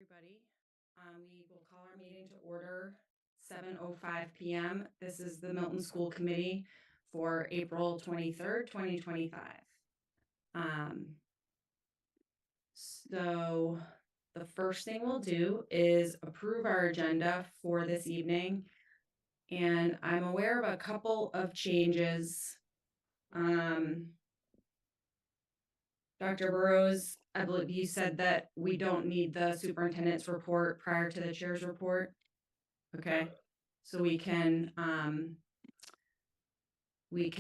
everybody. We will call our meeting to order 7:05 p.m. This is the Milton School Committee for April 23rd, 2025. So the first thing we'll do is approve our agenda for this evening. And I'm aware of a couple of changes. Dr. Burrows, I believe you said that we don't need the superintendent's report prior to the chair's report. Okay, so we can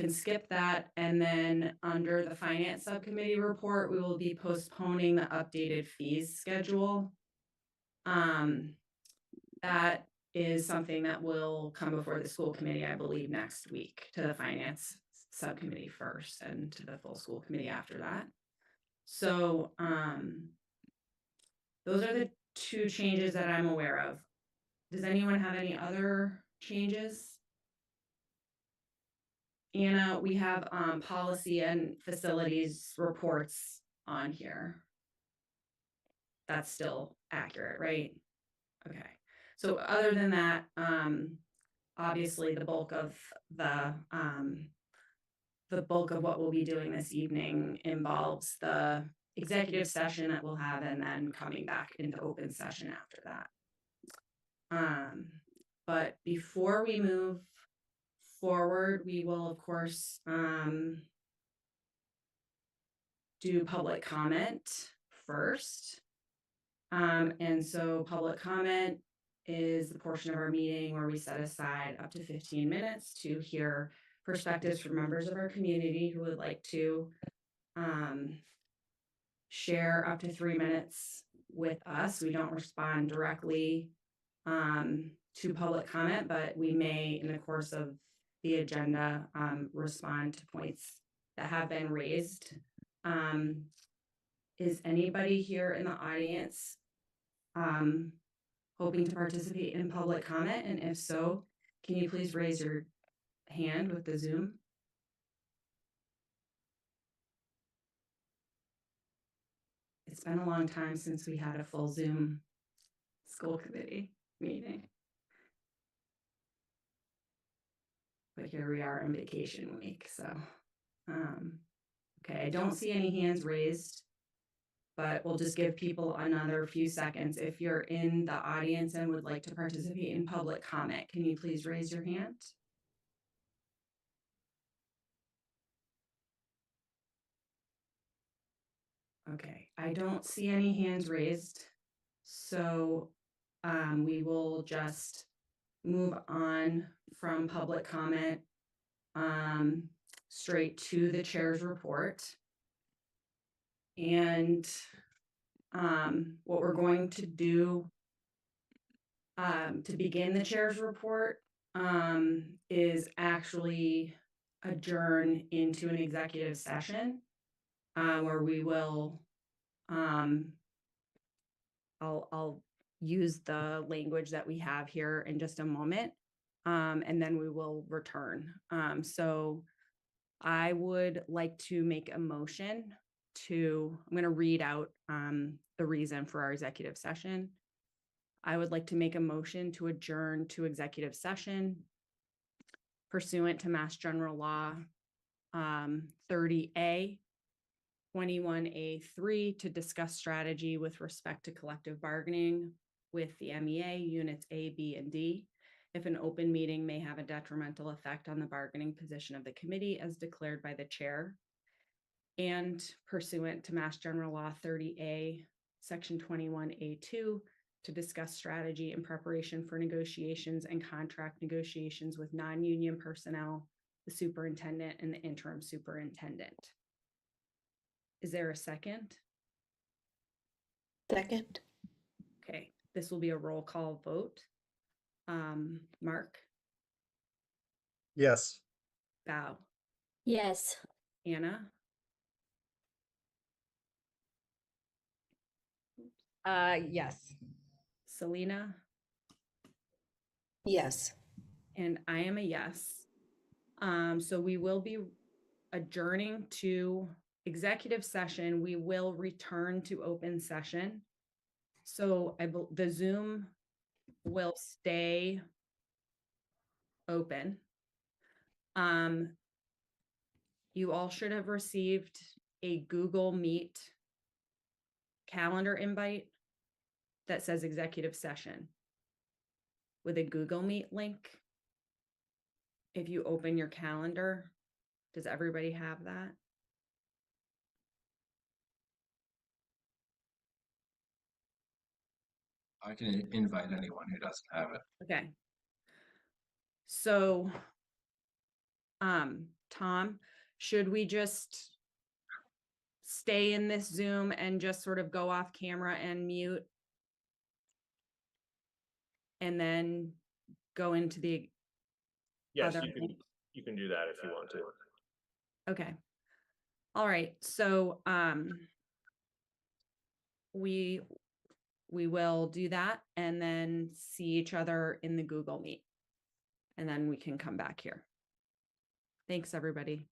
skip that, and then under the finance subcommittee report, we will be postponing the updated fees schedule. That is something that will come before the school committee, I believe, next week, to the finance subcommittee first and to the full school committee after that. So those are the two changes that I'm aware of. Does anyone have any other changes? Anna, we have policy and facilities reports on here. That's still accurate, right? Okay. So other than that, obviously the bulk of what we'll be doing this evening involves the executive session that we'll have, and then coming back into open session after that. But before we move forward, we will of course do public comment first. And so public comment is the portion of our meeting where we set aside up to 15 minutes to hear perspectives from members of our community who would like to share up to 3 minutes with us. We don't respond directly to public comment, but we may, in the course of the agenda, respond to points that have been raised. Is anybody here in the audience hoping to participate in public comment? And if so, can you please raise your hand with the Zoom? It's been a long time since we had a full Zoom school committee meeting. But here we are on vacation week, so okay, I don't see any hands raised, but we'll just give people another few seconds. If you're in the audience and would like to participate in public comment, can you please raise your hand? Okay, I don't see any hands raised, so we will just move on from public comment straight to the chair's report. And what we're going to do to begin the chair's report is actually adjourn into an executive session where we will I'll use the language that we have here in just a moment, and then we will return. So I would like to make a motion I'm going to read out the reason for our executive session. I would like to make a motion to adjourn to executive session pursuant to Mass General Law 30A, 21A3 to discuss strategy with respect to collective bargaining with the MEA units A, B, and D. If an open meeting may have a detrimental effect on the bargaining position of the committee as declared by the chair, and pursuant to Mass General Law 30A, Section 21A2 to discuss strategy in preparation for negotiations and contract negotiations with non-union personnel, the superintendent, and the interim superintendent. Is there a second? Second. Okay, this will be a roll call vote. Mark? Yes. Val? Yes. Anna? Yes. Selena? Yes. And I am a yes. So we will be adjourning to executive session. We will return to open session. So the Zoom will stay open. You all should have received a Google Meet calendar invite that says executive session with a Google Meet link. If you open your calendar, does everybody have that? I can invite anyone who doesn't have it. Okay. So, Tom, should we just stay in this Zoom and just sort of go off camera and mute? And then go into the Yes, other you link? can do that if you want to. Okay. All right. So, we will do that and then see each other in the Google Meet. And then we can come back here. Thanks, everybody.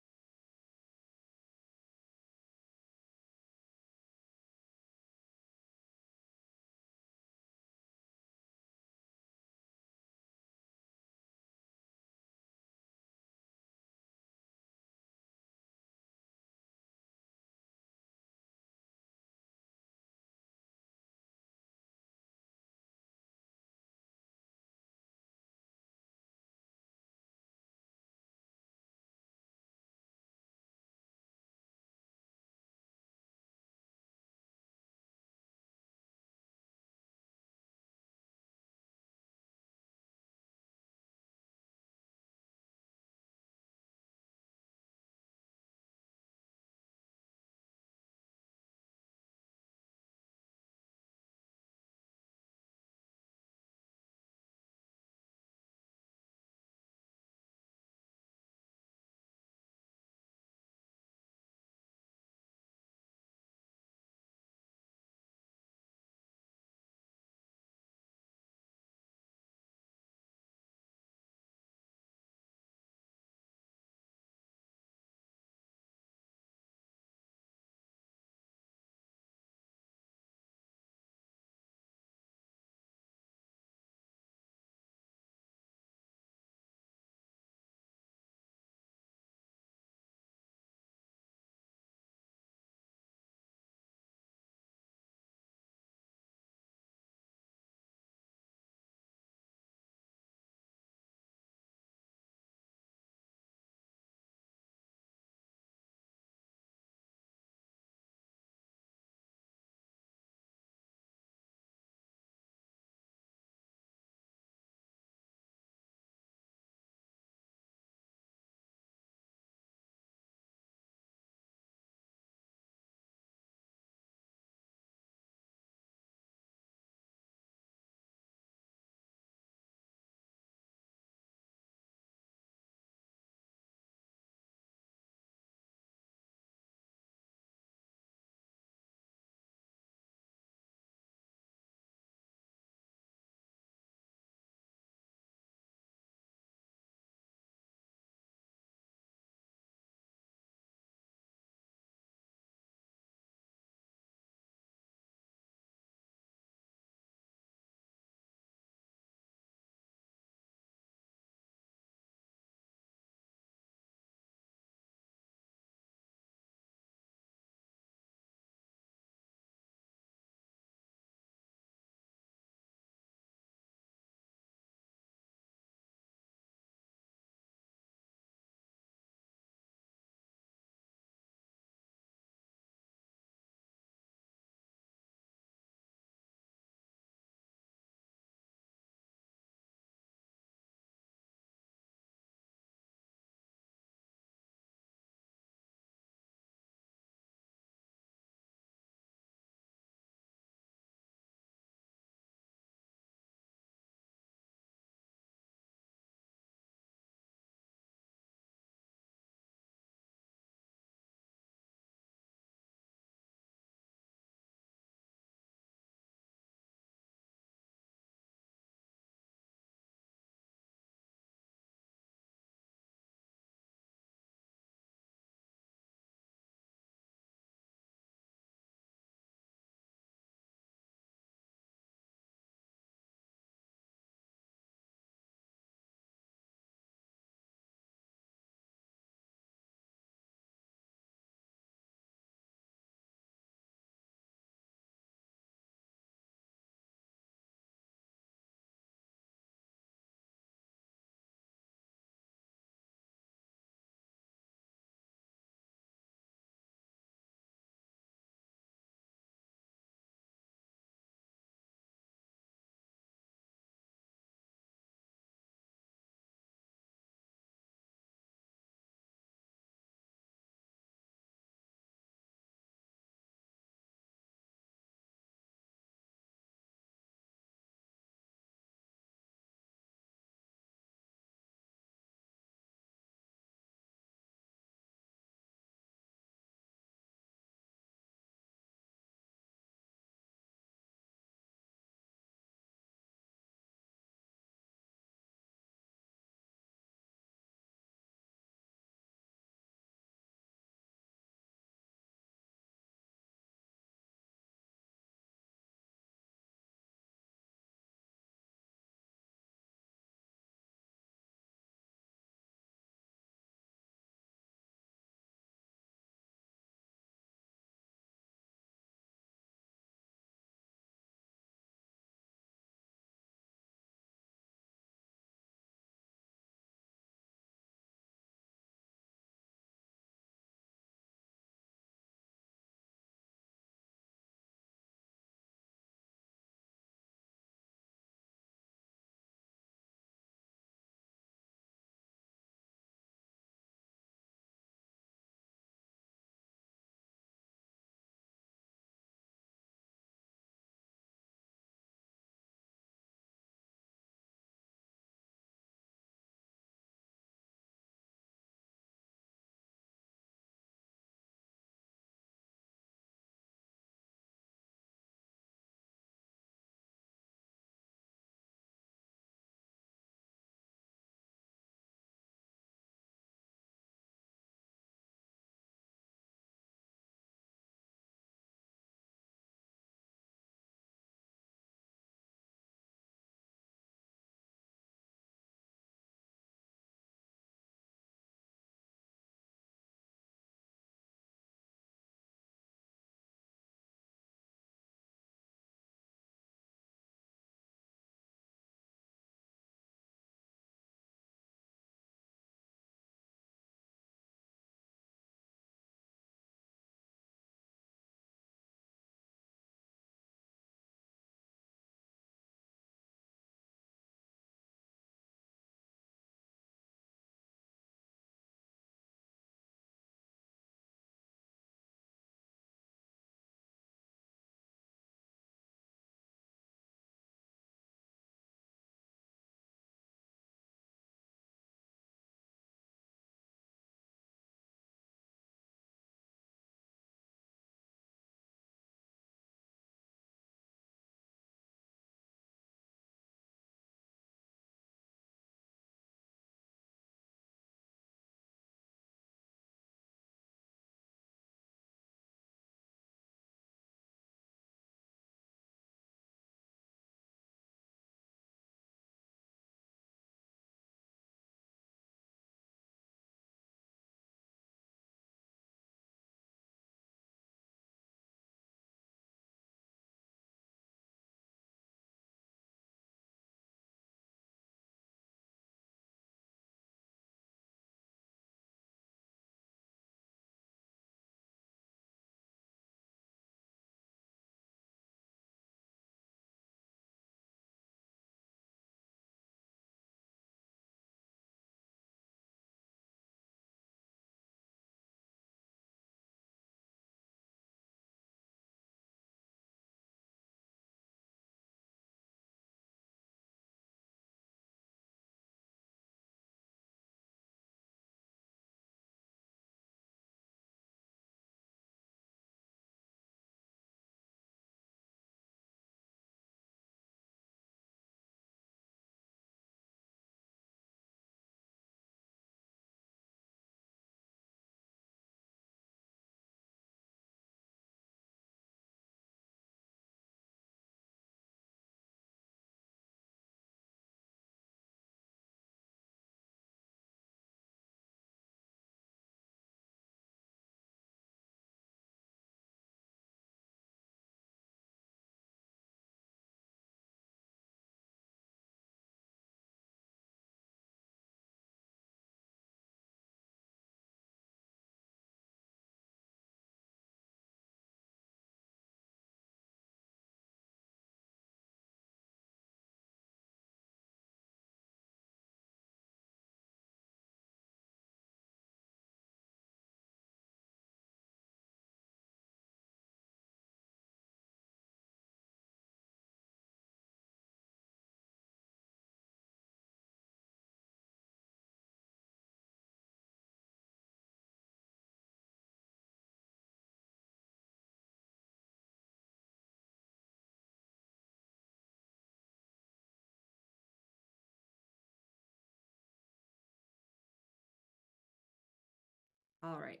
All right,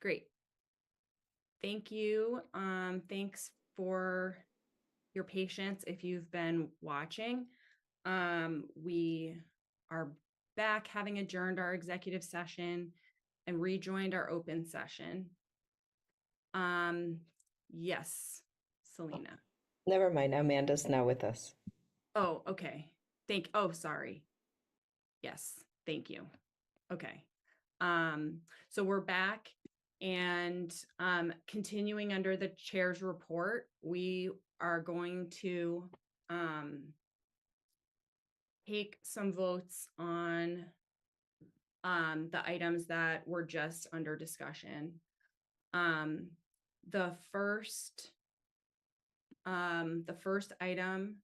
great. Thank you. Thanks for your patience if you've been watching. We are back, having adjourned our executive session and rejoined our open session. Yes, Selena. Never mind. Amanda's now with us. Oh, okay. Oh, sorry. Yes, thank you. Okay. So we're back and continuing under the chair's report, we are going to take some votes on the items that were just under discussion. The first item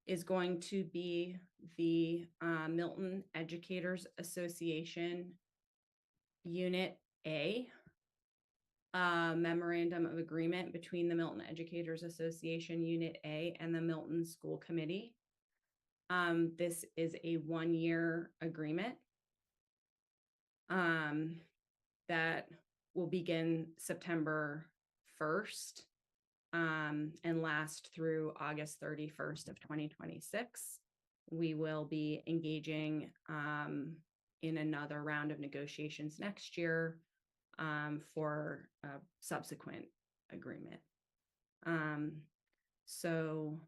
is going to be the Milton Educators Association Unit A, memorandum of agreement between the Milton Educators Association Unit A and the Milton School Committee. This is a 1-year agreement that will begin September 1st and last through August 31st of 2026. We will be engaging in another round of negotiations next year for a subsequent agreement. So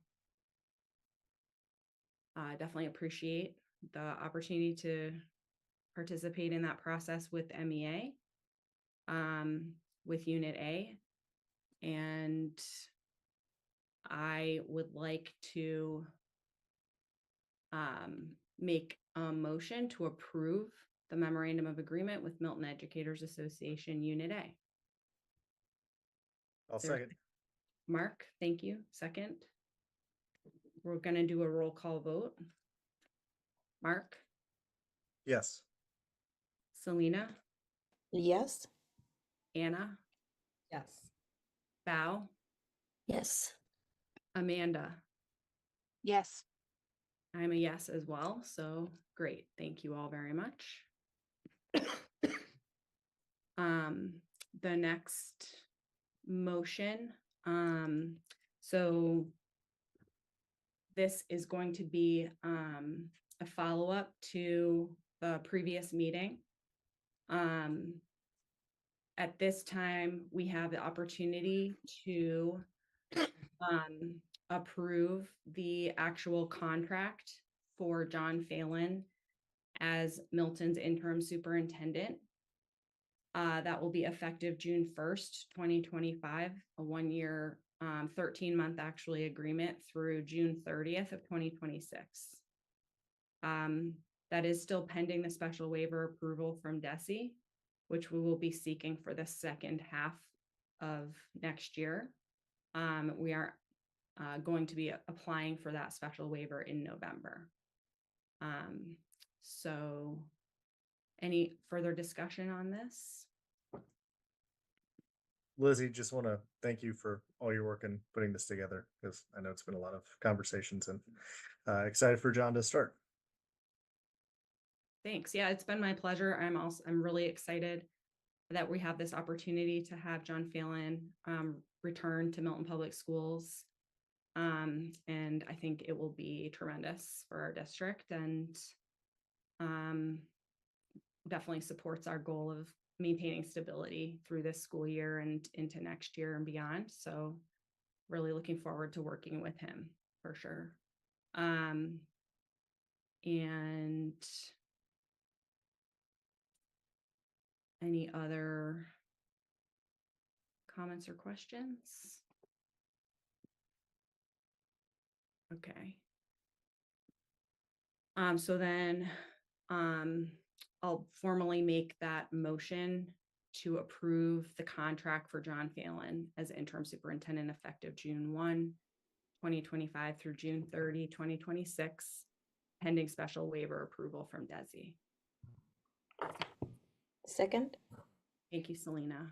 definitely appreciate the opportunity to participate in that process with MEA, with Unit A. And I would like to make a motion to approve the memorandum of agreement with Milton Educators Association Unit A. I'll Is there- second. Mark, thank you. Second. We're going to do a roll call vote. Mark, Yes. Selena, Yes. Anna, Yes. Bao, Yes. Amanda. Yes. I'm a yes as well. So great. Thank you all very much. The next motion. So this is going to be a follow-up to the previous meeting. At this time, we have the opportunity to approve the actual contract for John Phelan as Milton's interim superintendent. That will be effective June 1st, 2025, a 1-year, 13-month actually agreement through June 30th of 2026. That is still pending the special waiver approval from DESE, which we will be seeking for the second half of next year. We are going to be applying for that special waiver in November. So any further discussion on this? Lizzie, just want to thank you for all your work in putting this together, because I know it's been a lot of conversations, and excited for John to start. Thanks. Yeah, it's been my pleasure. I'm really excited that we have this opportunity to have John Phelan return to Milton Public Schools. And I think it will be tremendous for our district, and definitely supports our goal of maintaining stability through this school year and into next year and beyond. So really looking forward to working with him for sure. And any other comments or questions? Okay. So then I'll formally make that motion to approve the contract for John Phelan as interim superintendent effective June 1, 2025 through June 30, 2026, pending special waiver approval from DESE. Second. Thank you, Selena.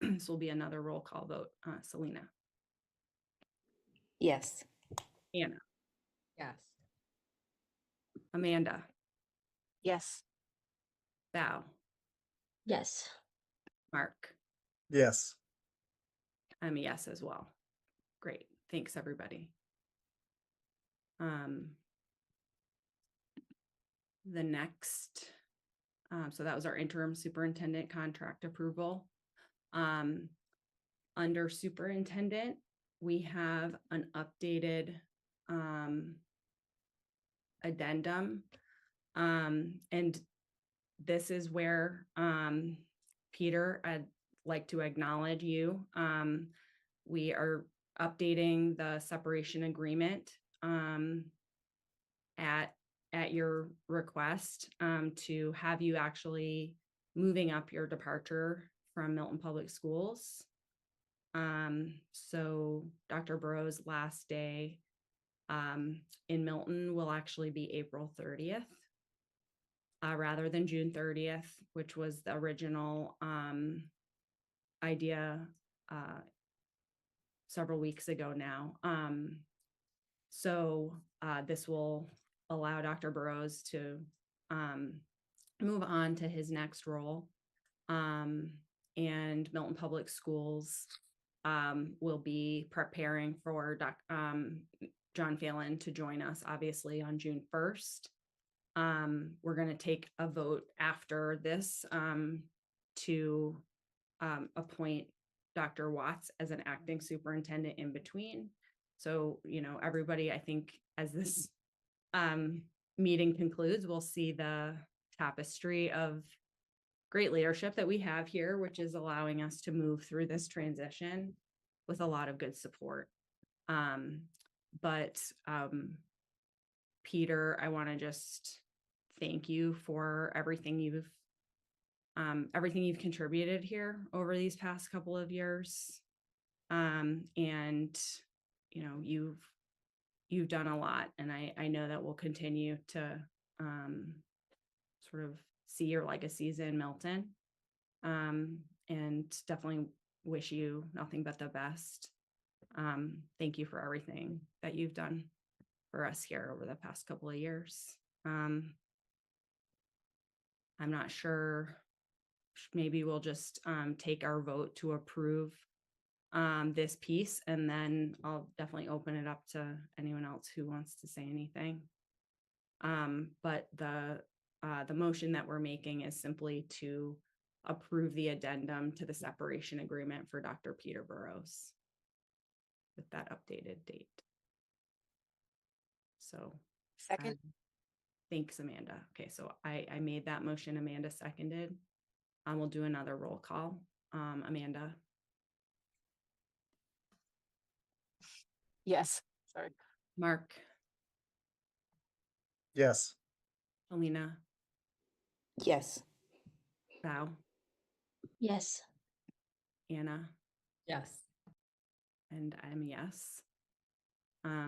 This will be another roll call vote. Selena, Yes. Anna, Yes. Amanda, Yes. Bao, Yes. Mark, Yes. I'm a yes as well. Great. Thanks, everybody. The next, so that was our interim superintendent contract approval. Under superintendent, we have an updated addendum. And this is where, Peter, I'd like to acknowledge you. We are updating the separation agreement at your request to have you actually moving up your departure from Milton Public Schools. So Dr. Burrow's last day in Milton will actually be April 30th. Rather than June 30th, which was the original idea several weeks ago now. So this will allow Dr. Burrows to move on to his next role. And Milton Public Schools will be preparing for John Phelan to join us, obviously, on June 1st. We're going to take a vote after this to appoint Dr. Watts as an acting superintendent in between. So, everybody, I think as this meeting concludes, we'll see the tapestry of great leadership that we have here, which is allowing us to move through this transition with a lot of good support. But Peter, I want to just thank you for everything you've contributed here over these past couple of years. And you've done a lot, and I know that we'll continue to sort of see your legacies in Milton. And definitely wish you nothing but the best. Thank you for everything that you've done for us here over the past couple of years. I'm not sure, maybe we'll just take our vote to approve this piece, and then I'll definitely open it up to anyone else who wants to say anything. But the motion that we're making is simply to approve the addendum to the separation agreement for Dr. Peter Burrows with that updated date. So Second. thanks, Amanda. Okay, so I made that motion, Amanda seconded. We'll do another roll call. Amanda, Yes, sorry. Mark, Yes. Alina, Yes. Val, Yes. Anna, Yes. and I'm a yes.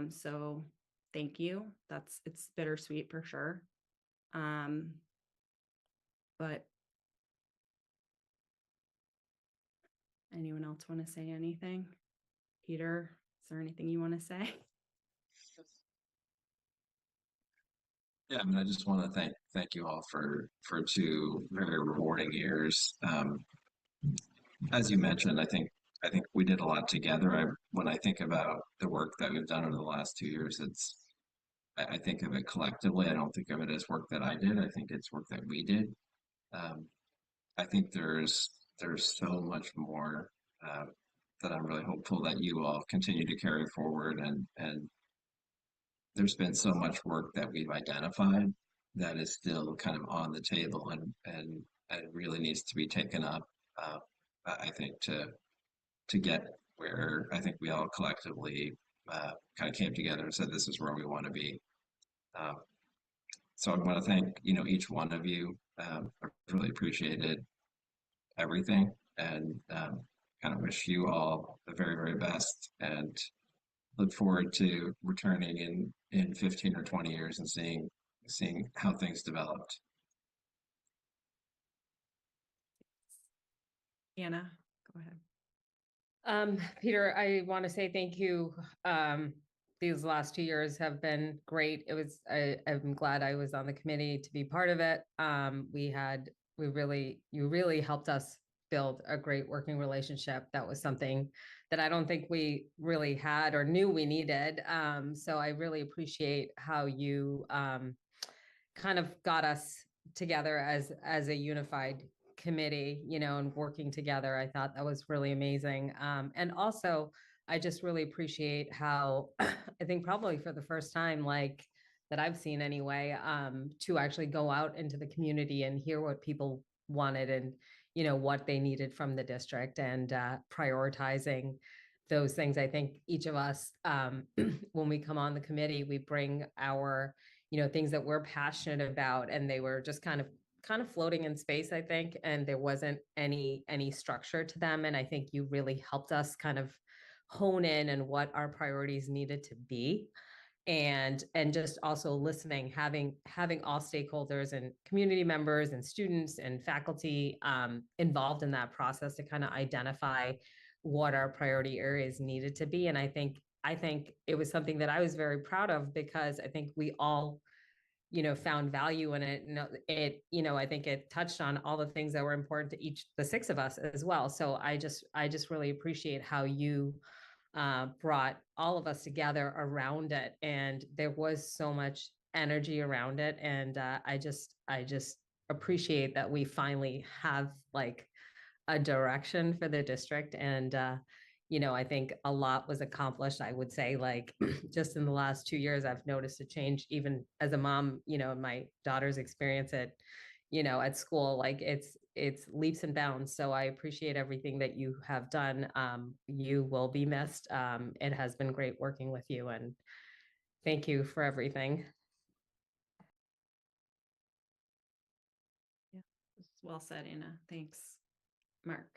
So thank you. It's bittersweet for sure. But anyone else want to say anything? Peter, is there anything you want to say? Yeah, I mean, I just want to thank you all for 2 very rewarding years. As you mentioned, I think we did a lot together. When I think about the work that we've done over the last 2 years, I think of it collectively. I don't think of it as work that I did. I think it's work that we did. I think there's so much more that I'm really hopeful that you all continue to carry forward, and there's been so much work that we've identified that is still kind of on the table and really needs to be taken up. I think to get where I think we all collectively kind of came together and said this is where we want to be. So I want to thank each one of you. I really appreciated everything, and kind of wish you all the very, very best, and look forward to returning in 15 or 20 years and seeing how things developed. Anna, go ahead. Peter, I want to say thank you. These last 2 years have been great. I'm glad I was on the committee to be part of it. You really helped us build a great working relationship. That was something that I don't think we really had or knew we needed. So I really appreciate how you kind of got us together as a unified committee, you know, and working together. I thought that was really amazing. And also, I just really appreciate how I think probably for the first time, like that I've seen anyway, to actually go out into the community and hear what people wanted and, you know, what they needed from the district and prioritizing those things. I think each of us, when we come on the committee, we bring our, you know, things that we're passionate about, and they were just kind of floating in space, I think, and there wasn't any structure to them. And I think you really helped us kind of hone in and what our priorities needed to be, and just also listening, having all stakeholders and community members and students and faculty involved in that process to kind of identify what our priority areas needed to be. And I think it was something that I was very proud of, because I think we all, you know, found value in it. And it, you know, I think it touched on all the things that were important to the six of us as well. So I just really appreciate how you brought all of us together around it. And there was so much energy around it. And I just appreciate that we finally have like a direction for the district. And you know, I think a lot was accomplished. I would say, like, just in the last 2 years, I've noticed a change, even as a mom, you know, my daughter's experience at, you know, at school, like it's leaps and bounds. So I appreciate everything that you have done. You will be missed. It has been great working with you, and thank you for everything. Yeah, well said, Anna. Thanks, Mark.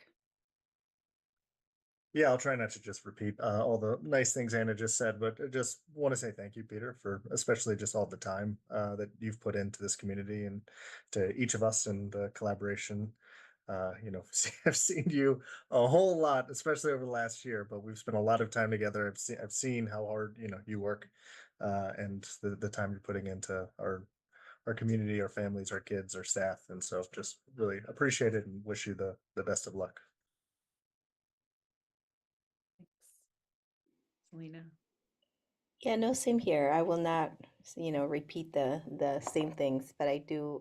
Yeah, I'll try not to just repeat all the nice things Anna just said, but I just want to say thank you, Peter, for especially just all the time that you've put into this community and to each of us and the collaboration. You know, I've seen you a whole lot, especially over the last year, but we've spent a lot of time together. I've seen how hard, you know, you work and the time you're putting into our community, our families, our kids, our staff. And so just really appreciate it and wish you the best of luck. Thanks. Selena. Yeah, no, same here. I will not, repeat the same things, but I do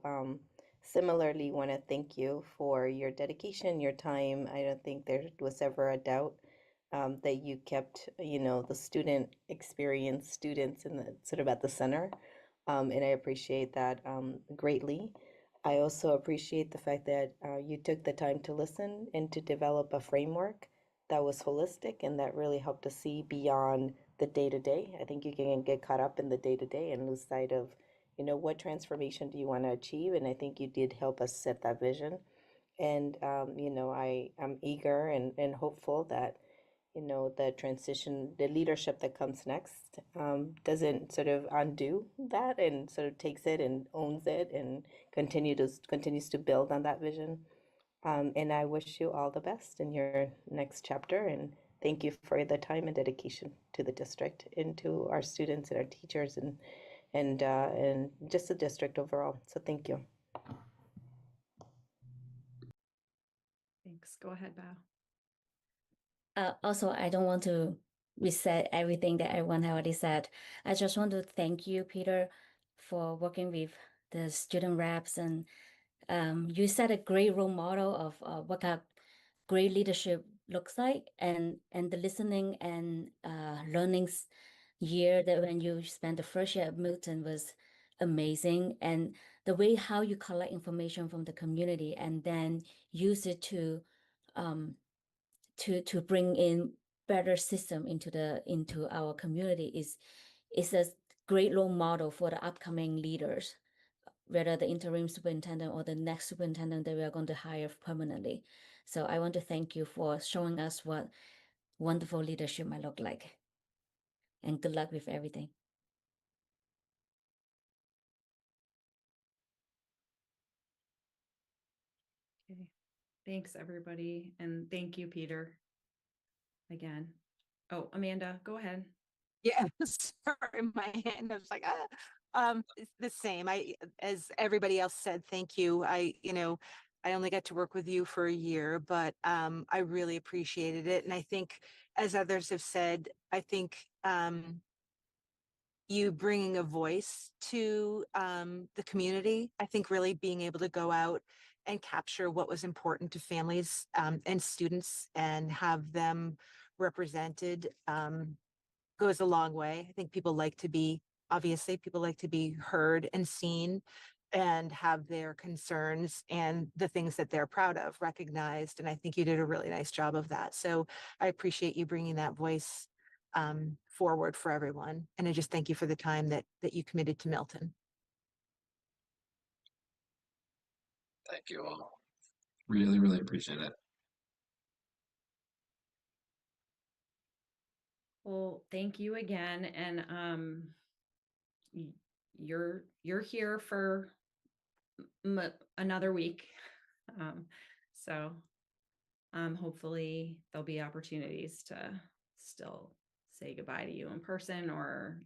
similarly want to thank you for your dedication, your time. I don't think there was ever a doubt that you kept, the student experience, students in the sort of at the center. And I appreciate that greatly. I also appreciate the fact that you took the time to listen and to develop a framework that was holistic and that really helped us see beyond the day to day. I think you can get caught up in the day to day and lose sight of, what transformation do you want to achieve? And I think you did help us set that vision. And, I am eager and hopeful that, the transition, the leadership that comes next doesn't sort of undo that and sort of takes it and owns it and continues to build on that vision. And I wish you all the best in your next chapter. And thank you for the time and dedication to the district and to our students and our teachers and just the district overall. So thank you. Thanks. Go ahead, Bao. Also, I don't want to reset everything that everyone already said. I just want to thank you, Peter, for working with the student reps, and you set a great role model of what a great leadership looks like, and the listening and learnings year that when you spent the first year at Milton was amazing, and the way how you collect information from the community and then use it to bring in better system into our community is a great role model for the upcoming leaders, whether the interim superintendent or the next superintendent that we are going to hire permanently. So I want to thank you for showing us what wonderful leadership might look like. And good luck with everything. Okay. Thanks, everybody. And thank you, Peter. Again. Oh, Amanda, go ahead. Yeah, sorry, my hand. I was like, it's the same. As everybody else said, thank you. I only got to work with you for a year, but I really appreciated it. And I think, as others have said, I think you bringing a voice to the community, I think really being able to go out and capture what was important to families and students and have them represented goes a long way. I think obviously, people like to be heard and seen and have their concerns and the things that they're proud of recognized. And I think you did a really nice job of that. So I appreciate you bringing that voice forward for everyone. And I just thank you for the time that you committed to Milton. Thank you all. Really, really appreciate it. Well, thank you again. And you're here for another week. So hopefully there'll be opportunities to still say goodbye to you in person, or,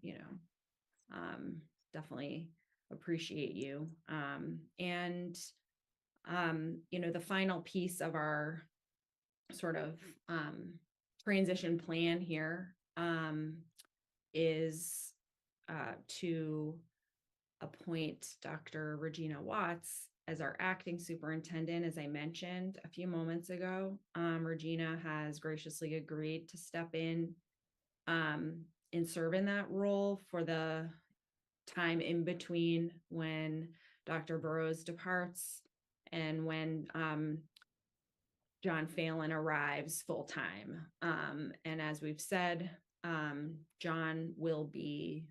definitely appreciate you. And the final piece of our sort of transition plan here is to appoint Dr. Regina Watts as our acting superintendent. As I mentioned a few moments ago, Regina has graciously agreed to step in and serve in that role for the time in between when Dr. Burrows departs and when John Phelan arrives full time. And as we've said, John will be,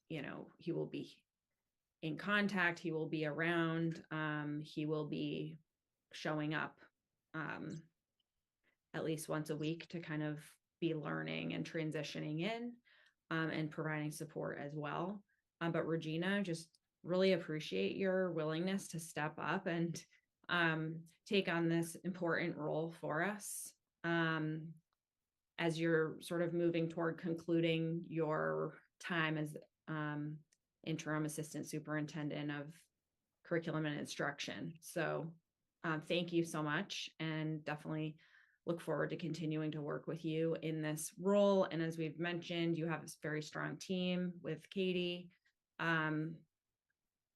he will be in contact, he will be around, he will be showing up at least once a week to kind of be learning and transitioning in and providing support as well. But Regina, just really appreciate your willingness to step up and take on this important role for us as you're sort of moving toward concluding your time as interim assistant superintendent of curriculum and instruction. So thank you so much, and definitely look forward to continuing to work with you in this role. And as we've mentioned, you have a very strong team with Katie.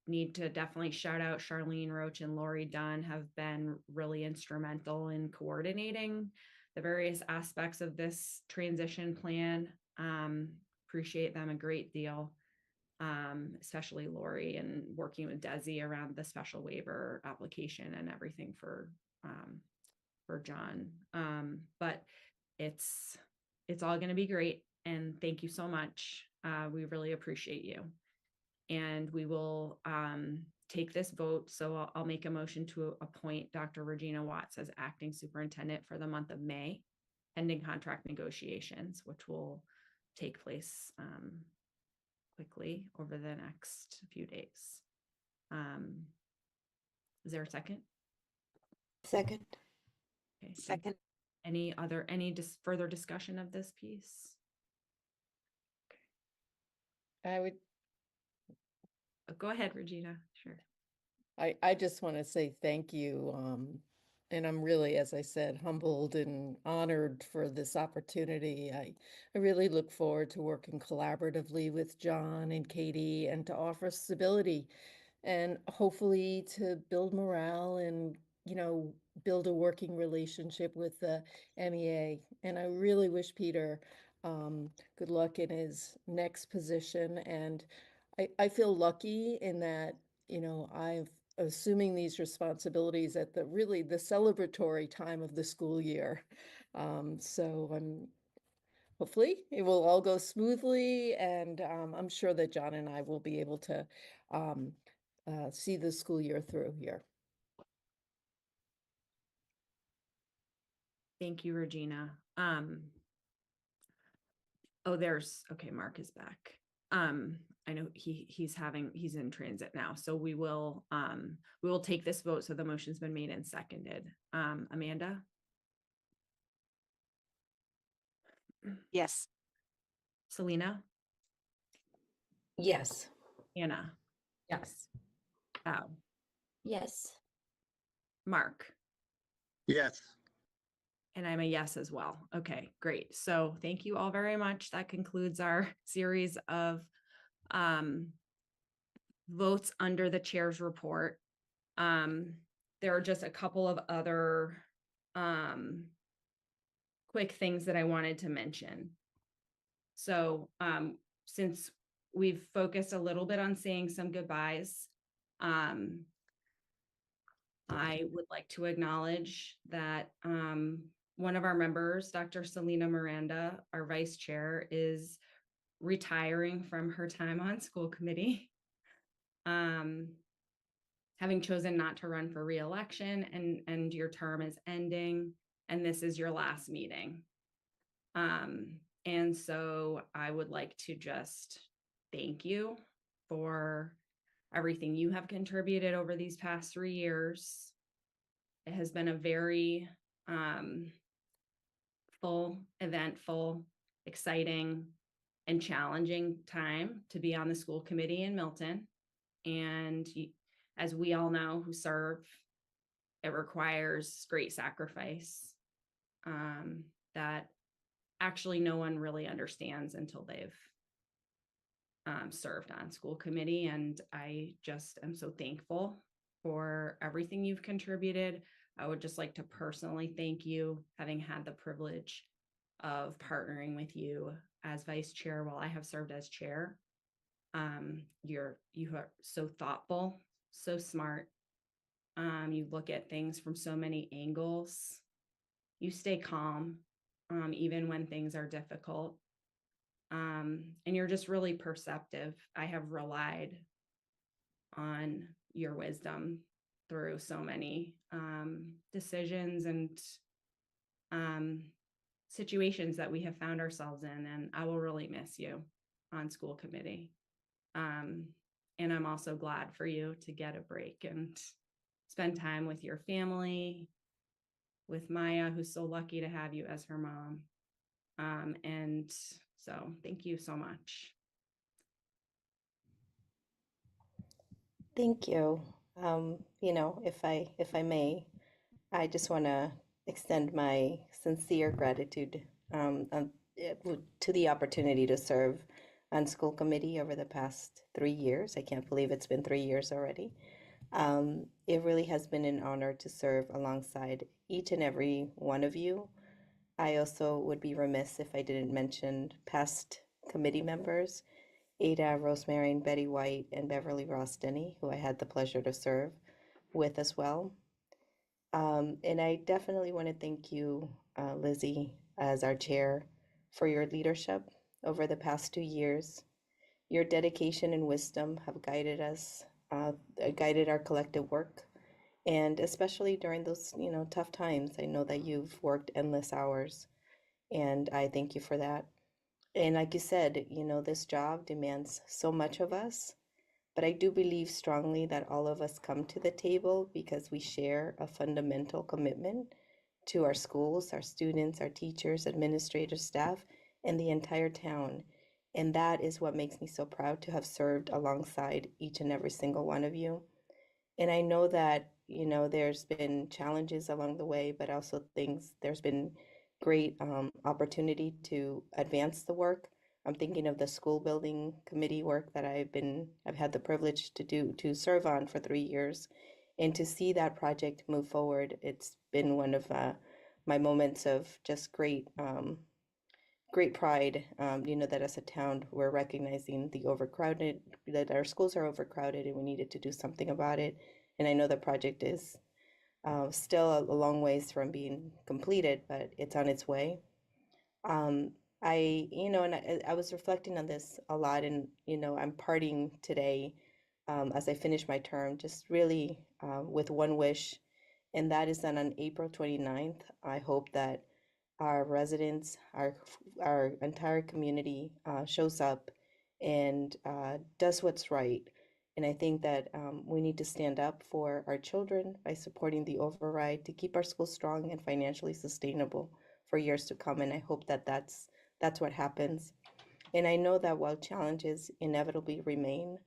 Need to definitely shout out Charlene Roach and Lori Dunn, have been really instrumental in coordinating the various aspects of this transition plan. Appreciate them a great deal, especially Lori, and working with Desi around the special waiver application and everything for John. But it's all going to be great. And thank you so much. We really appreciate you. And we will take this vote. So I'll make a motion to appoint Dr. Regina Watts as acting superintendent for the month of May, pending contract negotiations, which will take place quickly over the next few days. Is there a second? Second. Okay, Second. Any further discussion of this piece? I would, Go ahead, Regina. Sure. I just want to say thank you. And I'm really, as I said, humbled and honored for this opportunity. I really look forward to working collaboratively with John and Katie and to offer stability and hopefully to build morale and, build a working relationship with the MEA. And I really wish Peter good luck in his next position. And I feel lucky in that, I've assuming these responsibilities at the celebratory time of the school year. So hopefully it will all go smoothly, and I'm sure that John and I will be able to see the school year through here. Thank you, Regina. Okay, Mark is back. I know he's in transit now, so we will take this vote. So the motion's been made and seconded. Amanda? Yes. Selena? Yes. Anna? Yes. Val? Yes. Mark, Yes. and I'm a yes as well. Okay, great. So thank you all very much. That concludes our series of votes under the chair's report. There are just a couple of other quick things that I wanted to mention. So since we've focused a little bit on saying some goodbyes, I would like to acknowledge that one of our members, Dr. Selena Miranda, our vice chair, is retiring from her time on school committee, having chosen not to run for re-election, and your term is ending, and this is your last meeting. And so I would like to just thank you for everything you have contributed over these past 3 years. It has been a very full, eventful, exciting, and challenging time to be on the school committee in Milton. And as we all know who serve, it requires great sacrifice that actually no one really understands until they've served on school committee. And I just am so thankful for everything you've contributed. I would just like to personally thank you, having had the privilege of partnering with you as vice chair while I have served as chair. You are so thoughtful, so smart. You look at things from so many angles. You stay calm, even when things are difficult. And you're just really perceptive. I have relied on your wisdom through so many decisions and situations that we have found ourselves in, and I will really miss you on school committee. And I'm also glad for you to get a break and spend time with your family, with Maya, who's so lucky to have you as her mom. And so thank you so much. Thank you. You know, if I may, I just want to extend my sincere gratitude to the opportunity to serve on school committee over the past 3 years. I can't believe it's been 3 years already. It really has been an honor to serve alongside each and every one of you. I also would be remiss if I didn't mention past committee members, Ada, Rosemary, and Betty White, and Beverly Ross Denny, who I had the pleasure to serve with as well. And I definitely want to thank you, Lizzie, as our chair, for your leadership over the past 2 years. Your dedication and wisdom have guided us, guided our collective work. And especially during those, tough times, I know that you've worked endless hours, and I thank you for that. And like you said, this job demands so much of us, but I do believe strongly that all of us come to the table because we share a fundamental commitment to our schools, our students, our teachers, administrators, staff, and the entire town. And that is what makes me so proud to have served alongside each and every single one of you. And I know that, there's been challenges along the way, but also there's been great opportunity to advance the work. I'm thinking of the school building committee work that I've had the privilege to serve on for 3 years. And to see that project move forward, it's been one of my moments of just great pride, that as a town, we're recognizing that our schools are overcrowded and we needed to do something about it. And I know the project is still a long ways from being completed, but it's on its way. I was reflecting on this a lot, and, I'm parting today as I finish my term, just really with one wish, and that is that on April 29th, I hope that our residents, our entire community shows up and does what's right. And I think that we need to stand up for our children by supporting the override to keep our schools strong and financially sustainable for years to come. And I hope that that's what happens. And I know that while challenges inevitably remain,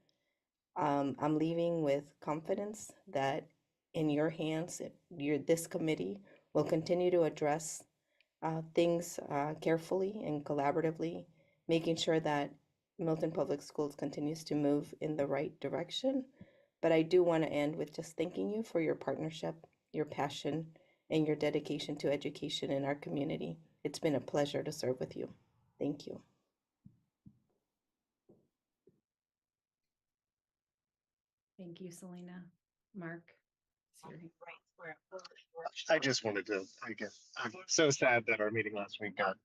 I'm leaving with confidence that in your hands. This committee will continue to address things carefully and collaboratively, making sure that Milton Public Schools continues to move in the right direction. But I do want to end with just thanking you for your partnership, your passion, and your dedication to education in our community. It's been a pleasure to serve with you. Thank you. Thank you, Selena. Mark? I just wanted to, I guess, I'm so sad that our meeting last week got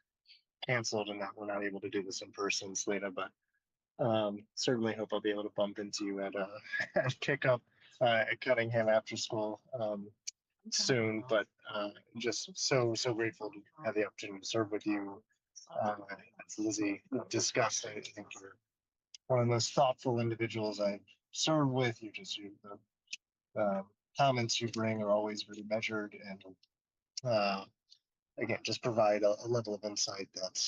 canceled and that we're not able to do this in person, Selena, but certainly hope I'll be able to bump into you at at pickup at Cunningham after school soon. But just so grateful to have the opportunity to serve with you. As Lizzie discussed, I think you're one of the most thoughtful individuals I've served with. The comments you bring are always very measured and again, just provide a level of insight that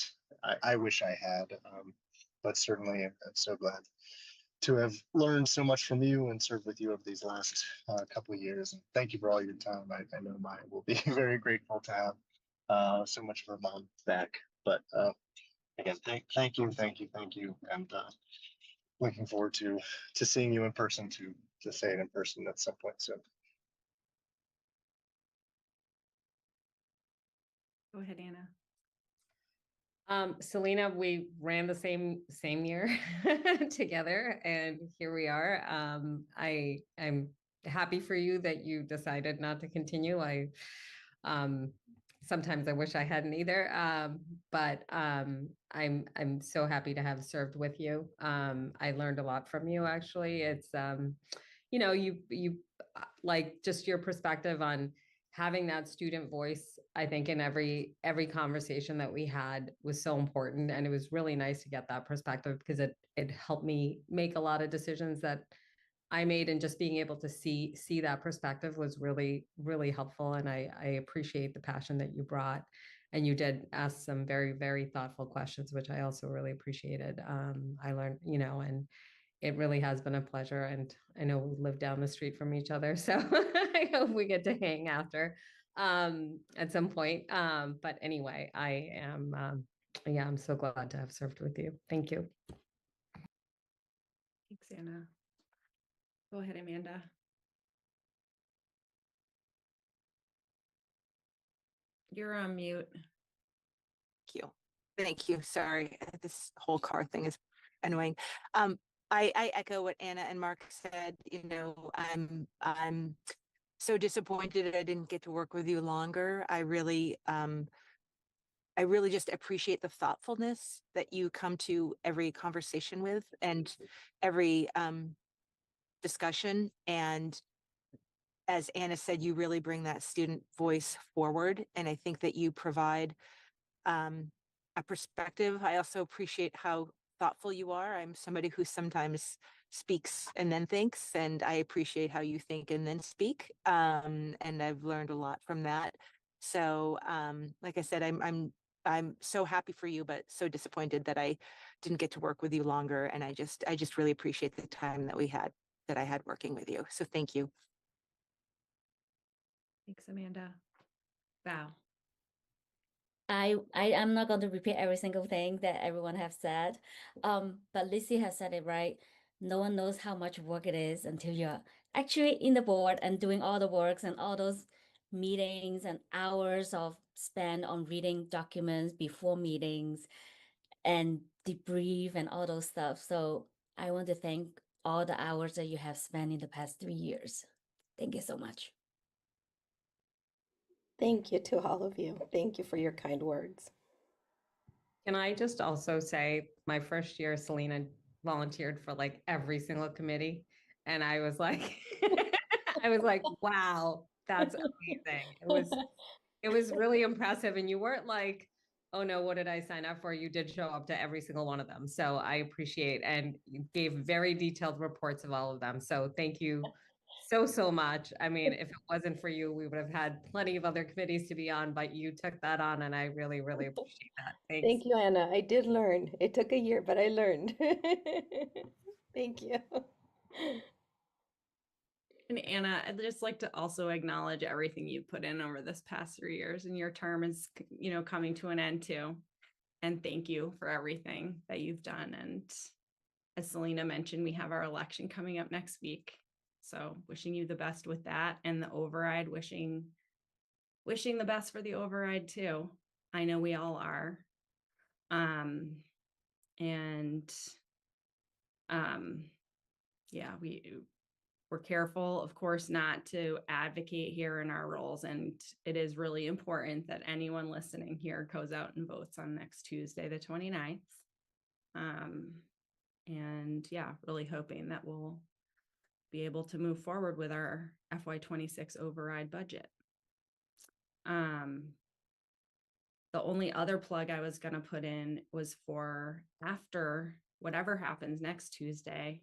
I wish I had. But certainly, I'm so glad to have learned so much from you and served with you over these last couple of years. And thank you for all your time. I know mine will be very grateful to have so much of her mom back. But again, thank you, and looking forward to seeing you in person, to say it in person at some point soon. Go ahead, Anna. Selena, we ran the same year together, and here we are. I'm happy for you that you decided not to continue. Sometimes I wish I hadn't either, but I'm so happy to have served with you. I learned a lot from you, actually. It's you like just your perspective on having that student voice. I think in every conversation that we had was so important, and it was really nice to get that perspective because it helped me make a lot of decisions that I made, and just being able to see that perspective was really, really helpful. And I appreciate the passion that you brought, and you did ask some very, very thoughtful questions, which I also really appreciated. I learned, and it really has been a pleasure. And I know we live down the street from each other, so I hope we get to hang after at some point. But anyway, I'm so glad to have served with you. Thank you. Thanks, Anna. Go ahead, Amanda. You're on mute. Thank you. Sorry, this whole car thing is annoying. I echo what Anna and Mark said. I'm so disappointed I didn't get to work with you longer. I really just appreciate the thoughtfulness that you come to every conversation with, and every discussion. And as Anna said, you really bring that student voice forward. And I think that you provide a perspective. I also appreciate how thoughtful you are. I'm somebody who sometimes speaks and then thinks, and I appreciate how you think and then speak. And I've learned a lot from that. So, like I said, I'm so happy for you, but so disappointed that I didn't get to work with you longer. And I just really appreciate the time that I had working with you. So thank you. Thanks, Amanda. Val. I'm not going to repeat every single thing that everyone have said, but Lizzie has said it right. No one knows how much work it is until you're actually in the board and doing all the works and all those meetings and hours of spent on reading documents before meetings and debrief and all those stuff. So I want to thank all the hours that you have spent in the past 3 years. Thank you so much. Thank you to all of you. Thank you for your kind words. Can I just also say, my first year, Selena volunteered for like every single committee. And I was like, wow, that's amazing. It was really impressive. And you weren't like, oh no, what did I sign up for? You did show up to every single one of them. So I appreciate, and you gave very detailed reports of all of them. So thank you so much. I mean, if it wasn't for you, we would have had plenty of other committees to be on, but you took that on, and I really, really appreciate that. Thanks. Thank you, Anna. I did learn. It took a year, but I learned. Thank you. And Anna, I'd just like to also acknowledge everything you've put in over this past 3 years, and your term is, coming to an end too. And thank you for everything that you've done. And as Selena mentioned, we have our election coming up next week. So wishing you the best with that, and the override, wishing the best for the override too. I know we all are. And yeah, we're careful, of course, not to advocate here in our roles. And it is really important that anyone listening here goes out and votes on next Tuesday, the 29th. And yeah, really hoping that we'll be able to move forward with our FY26 override budget. The only other plug I was going to put in was for after whatever happens next Tuesday,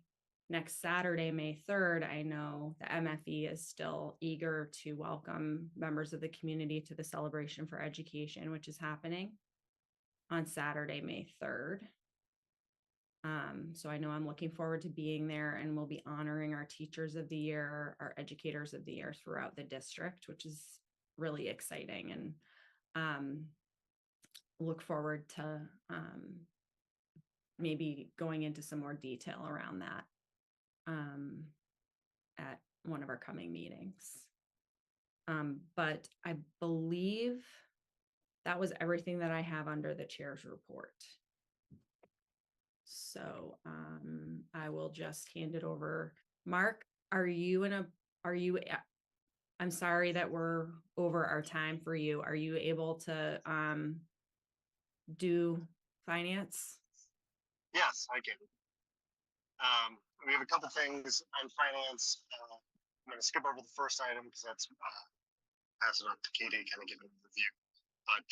next Saturday, May 3rd, I know the MFE is still eager to welcome members of the community to the Celebration for Education, which is happening on Saturday, May 3rd. So I know I'm looking forward to being there, and we'll be honoring our teachers of the year, our educators of the year throughout the district, which is really exciting. And look forward to maybe going into some more detail around that at one of our coming meetings. But I believe that was everything that I have under the chair's report. So I will just hand it over. Mark, I'm sorry that we're over our time for you. Are you able to do finance? Yes, I can. We have a couple things on finance. I'm going to skip over the first item because that's pass it on to Katie, kind of give an overview. But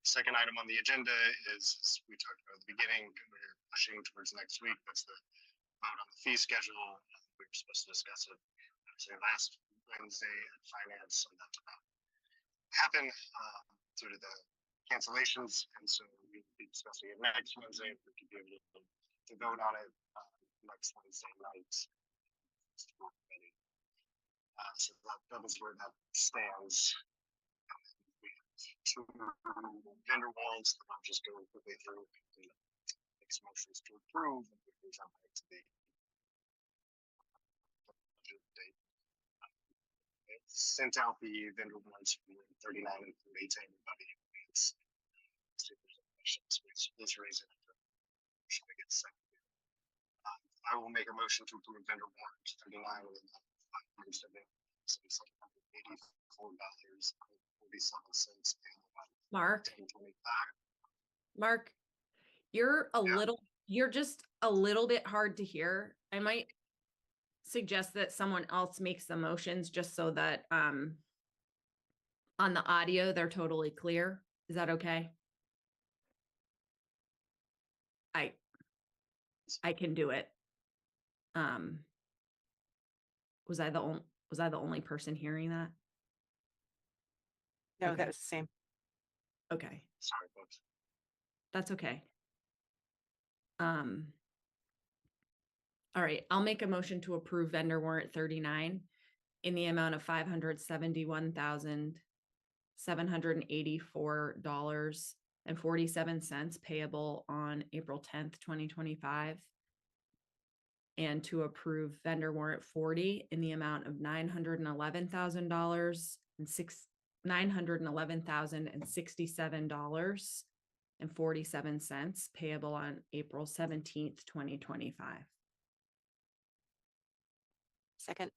second item on the agenda is, as we talked about at the beginning, we're pushing towards next week. That's the vote on the fee schedule. We were supposed to discuss it actually last Wednesday at finance, and that did not happen due to the cancellations. And so we'll be discussing it next Wednesday. If we could be able to vote on it next Wednesday night. So that is where that stands. We have 2 vendor warrants that I'll just go quickly through and make some motions to approve, and we can jump back to the budget date. Sent out the vendor warrants for 39 and 38 to everybody. See if there's any questions. Please raise it. Should I get a second? I will make a motion to approve vendor warrant 39 with $584.47. Mark, you're just a little bit hard to hear. I might suggest that someone else makes the motions just so that on the audio they're totally clear. Is that okay? I can do it. Was I the only person hearing that? No, Okay. that was the same. Okay. Sorry, folks. That's okay. All right, I'll make a motion to approve vendor warrant 39 in the amount of $571,784.47 payable on April 10th, 2025. And to approve vendor warrant 40 in the amount of $911,067.47 payable on April 17th, 2025. Second.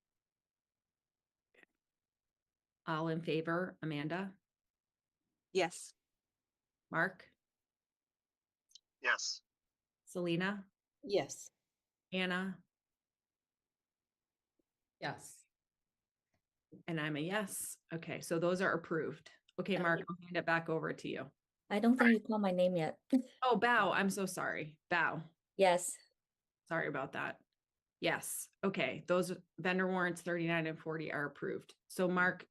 All in favor, Amanda? Yes. Mark? Yes. Selena? Yes. Anna? Yes. And I'm a yes. Okay, so those are approved. Okay, Mark, I'll hand it back over to you. I don't think you called my name yet. Oh, Bao, I'm so sorry. Bao, Yes. sorry about that. Yes, okay, those vendor warrants 39 and 40 are approved. So Mark,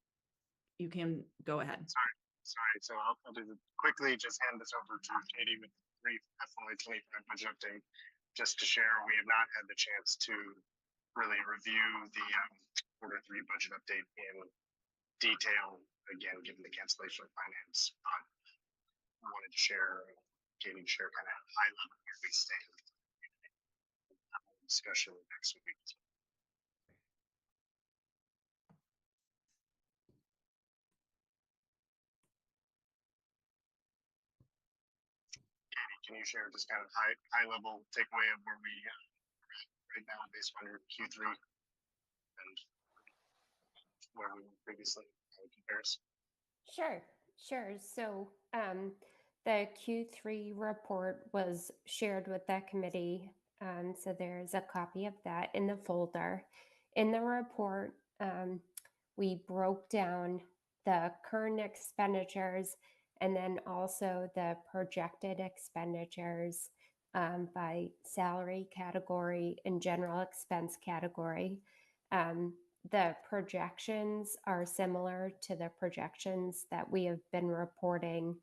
you can go ahead. Sorry. So I'll do it quickly. Just hand this over to Katie with the brief FY25 budget update. Just to share, we have not had the chance to really review the quarter three budget update in detail. Again, given the cancellation of finance, I wanted to share, Katie, to share kind of high level where we stand. Discussion next week. Katie, can you share just kind of high level takeaway of where we right now based on your Q3 and where we were previously, how it compares? Sure. So the Q3 report was shared with that committee. So there's a copy of that in the folder. In the report, we broke down the current expenditures and then also the projected expenditures by salary category and general expense category. The projections are similar to the projections that we have been reporting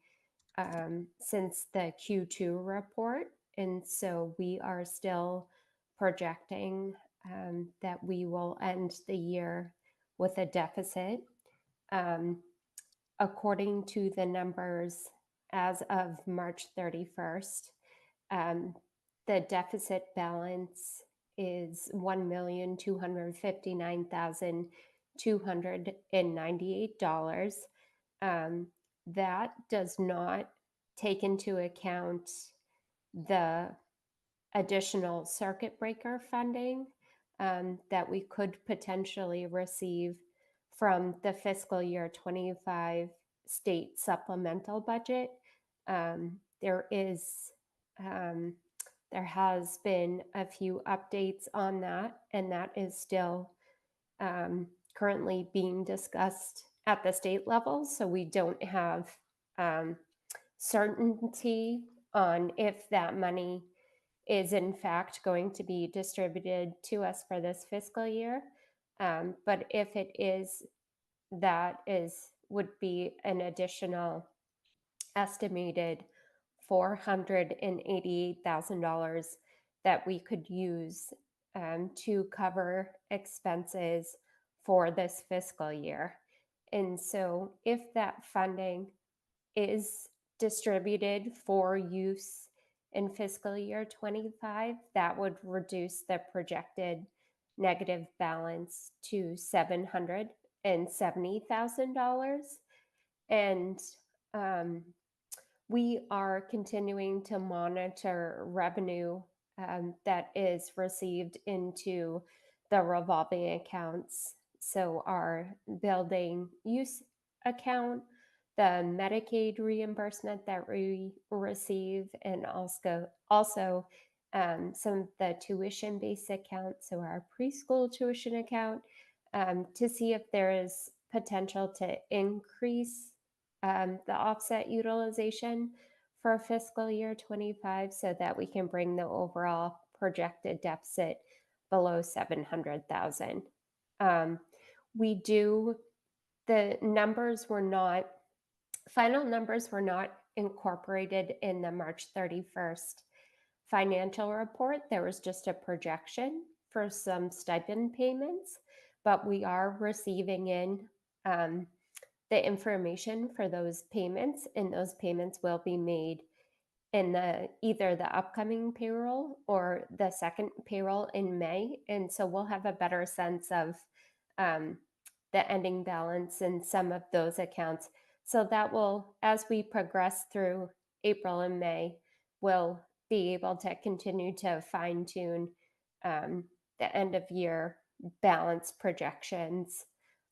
since the Q2 report. And so we are still projecting that we will end the year with a deficit. According to the numbers as of March 31st, the deficit balance is $1,259,298. That does not take into account the additional circuit breaker funding that we could potentially receive from the fiscal year 25 state supplemental budget. There has been a few updates on that, and that is still currently being discussed at the state level. So we don't have certainty on if that money is in fact going to be distributed to us for this fiscal year. But if it is, would be an additional estimated $488,000 that we could use to cover expenses for this fiscal year. And so if that funding is distributed for use in fiscal year 25, that would reduce the projected negative balance to $770,000. And we are continuing to monitor revenue that is received into the revolving accounts. So our building use account, the Medicaid reimbursement that we receive, and also some of the tuition-based accounts, so our preschool tuition account, to see if there is potential to increase the offset utilization for fiscal year 25 so that we can bring the overall projected deficit below 700,000. The numbers were not, final numbers were not incorporated in the March 31st financial report. There was just a projection for some stipend payments, but we are receiving in the information for those payments, and those payments will be made in either the upcoming payroll or the second payroll in May. And so we'll have a better sense of the ending balance in some of those accounts. So that will, as we progress through April and May, we'll be able to continue to fine tune the end of year balance projections.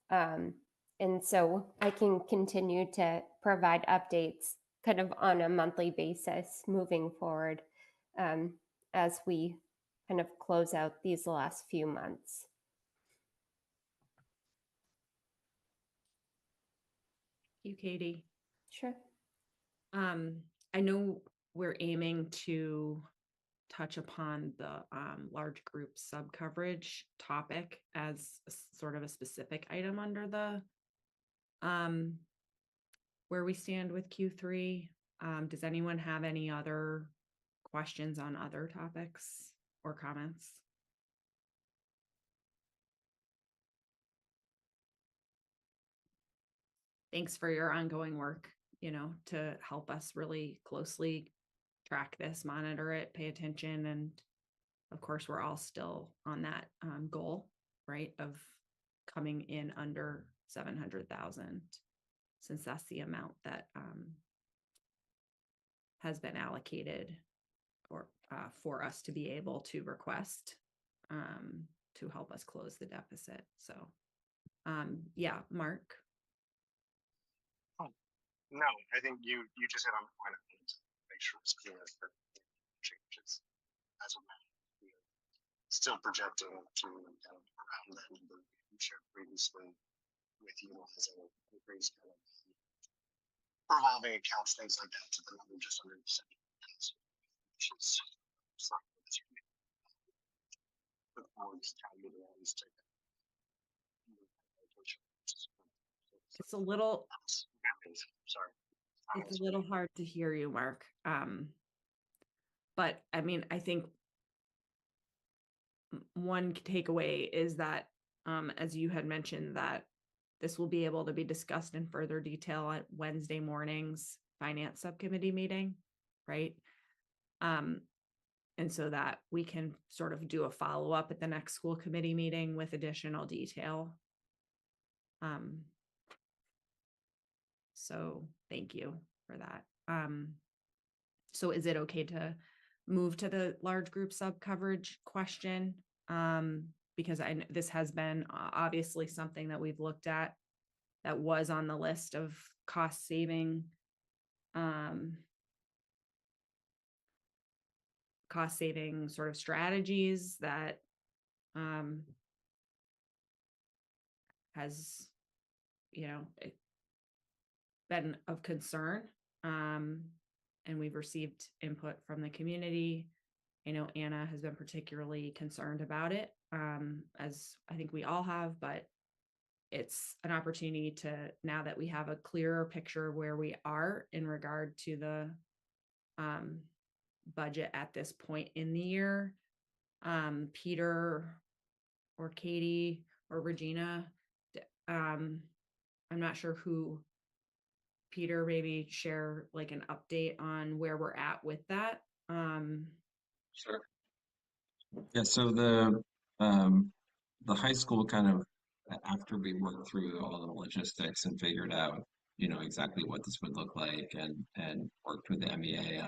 And so I can continue to provide updates kind of on a monthly basis moving forward as we kind of close out these last few months. Thank you, Katie. Sure. I know we're aiming to touch upon the large group sub-coverage topic as sort of a specific item under the where we stand with Q3. Does anyone have any other questions on other topics or comments? thanks for your ongoing work, to help us really closely track this, monitor it, pay attention. And of course, we're all still on that goal, right, of coming in under 700,000, since that's the amount that has been allocated or for us to be able to request to help us close the deficit. So, yeah, Mark. No, I think you just hit on the point. I wanted to make sure it's clear for changes as of now. We are still projecting to kind of around that number we shared previously with you as a increase kind of revolving accounts, things like that, to the number just under the second, which is slightly look forward to kind of getting all these to It's a little sorry. It's a little hard to hear you, Mark. But I mean, I think one takeaway is that, as you had mentioned, that this will be able to be discussed in further detail at Wednesday morning's finance subcommittee meeting, right? And so that we can sort of do a follow-up at the next school committee meeting with additional detail. So thank you for that. So is it okay to move to the large group sub coverage question? Because this has been obviously something that we've looked at that was on the list of cost saving sort of strategies that has, been of concern. And we've received input from the community. I know Anna has been particularly concerned about it, as I think we all have, but it's an opportunity to, now that we have a clearer picture of where we are in regard to the budget at this point in the year, Peter or Katie or Regina, I'm not sure who. Peter, maybe share like an update on where we're at with that. Sure. Yeah, so the high school kind of, after we worked through all the logistics and figured out, exactly what this would look like and worked with the MEA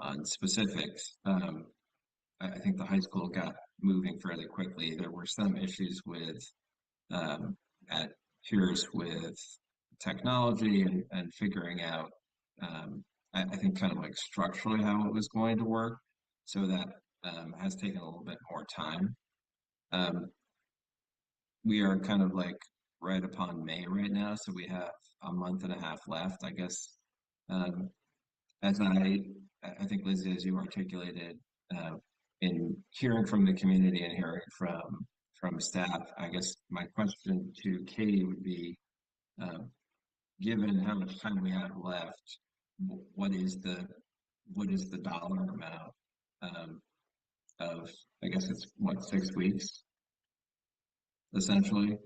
on specifics, I think the high school got moving fairly quickly. There were some issues with at Pierce with technology and figuring out, I think, kind of like structurally how it was going to work. So that has taken a little bit more time. We are kind of like right upon May right now, so we have a month and a half left, I guess. As I think, Lizzie, as you articulated, in hearing from the community and hearing from staff, I guess my question to Katie would be, given how much time we have left, what is the dollar amount of, I guess it's what, 6 weeks essentially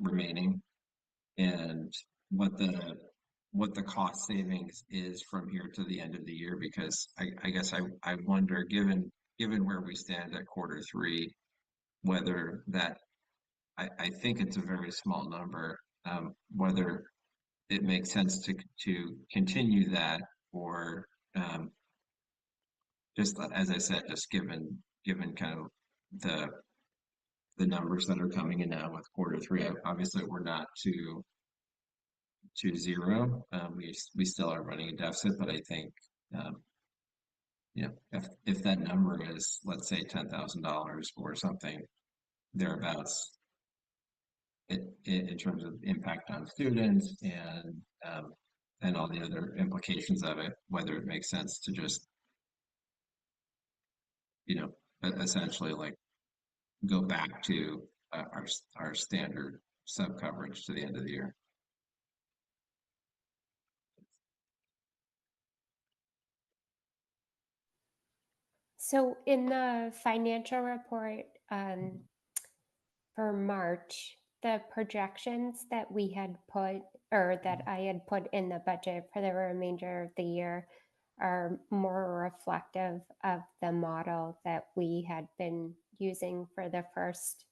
remaining, and what the cost savings is from here to the end of the year? Because I guess I wonder, given where we stand at Q3, whether that, I think it's a very small number, whether it makes sense to continue that, or just, as I said, just given kind of the numbers that are coming in now with Q3. Obviously we're not to zero. We still are running a deficit, but I think if that number is, let's say, $10,000 or something thereabouts, in terms of impact on students and all the other implications of it, whether it makes sense to just essentially like go back to our standard sub coverage to the end of the year. So in the financial report for March, the projections that we had put, or that I had put in the budget for the remainder of the year, are more reflective of the model that we had been using for the first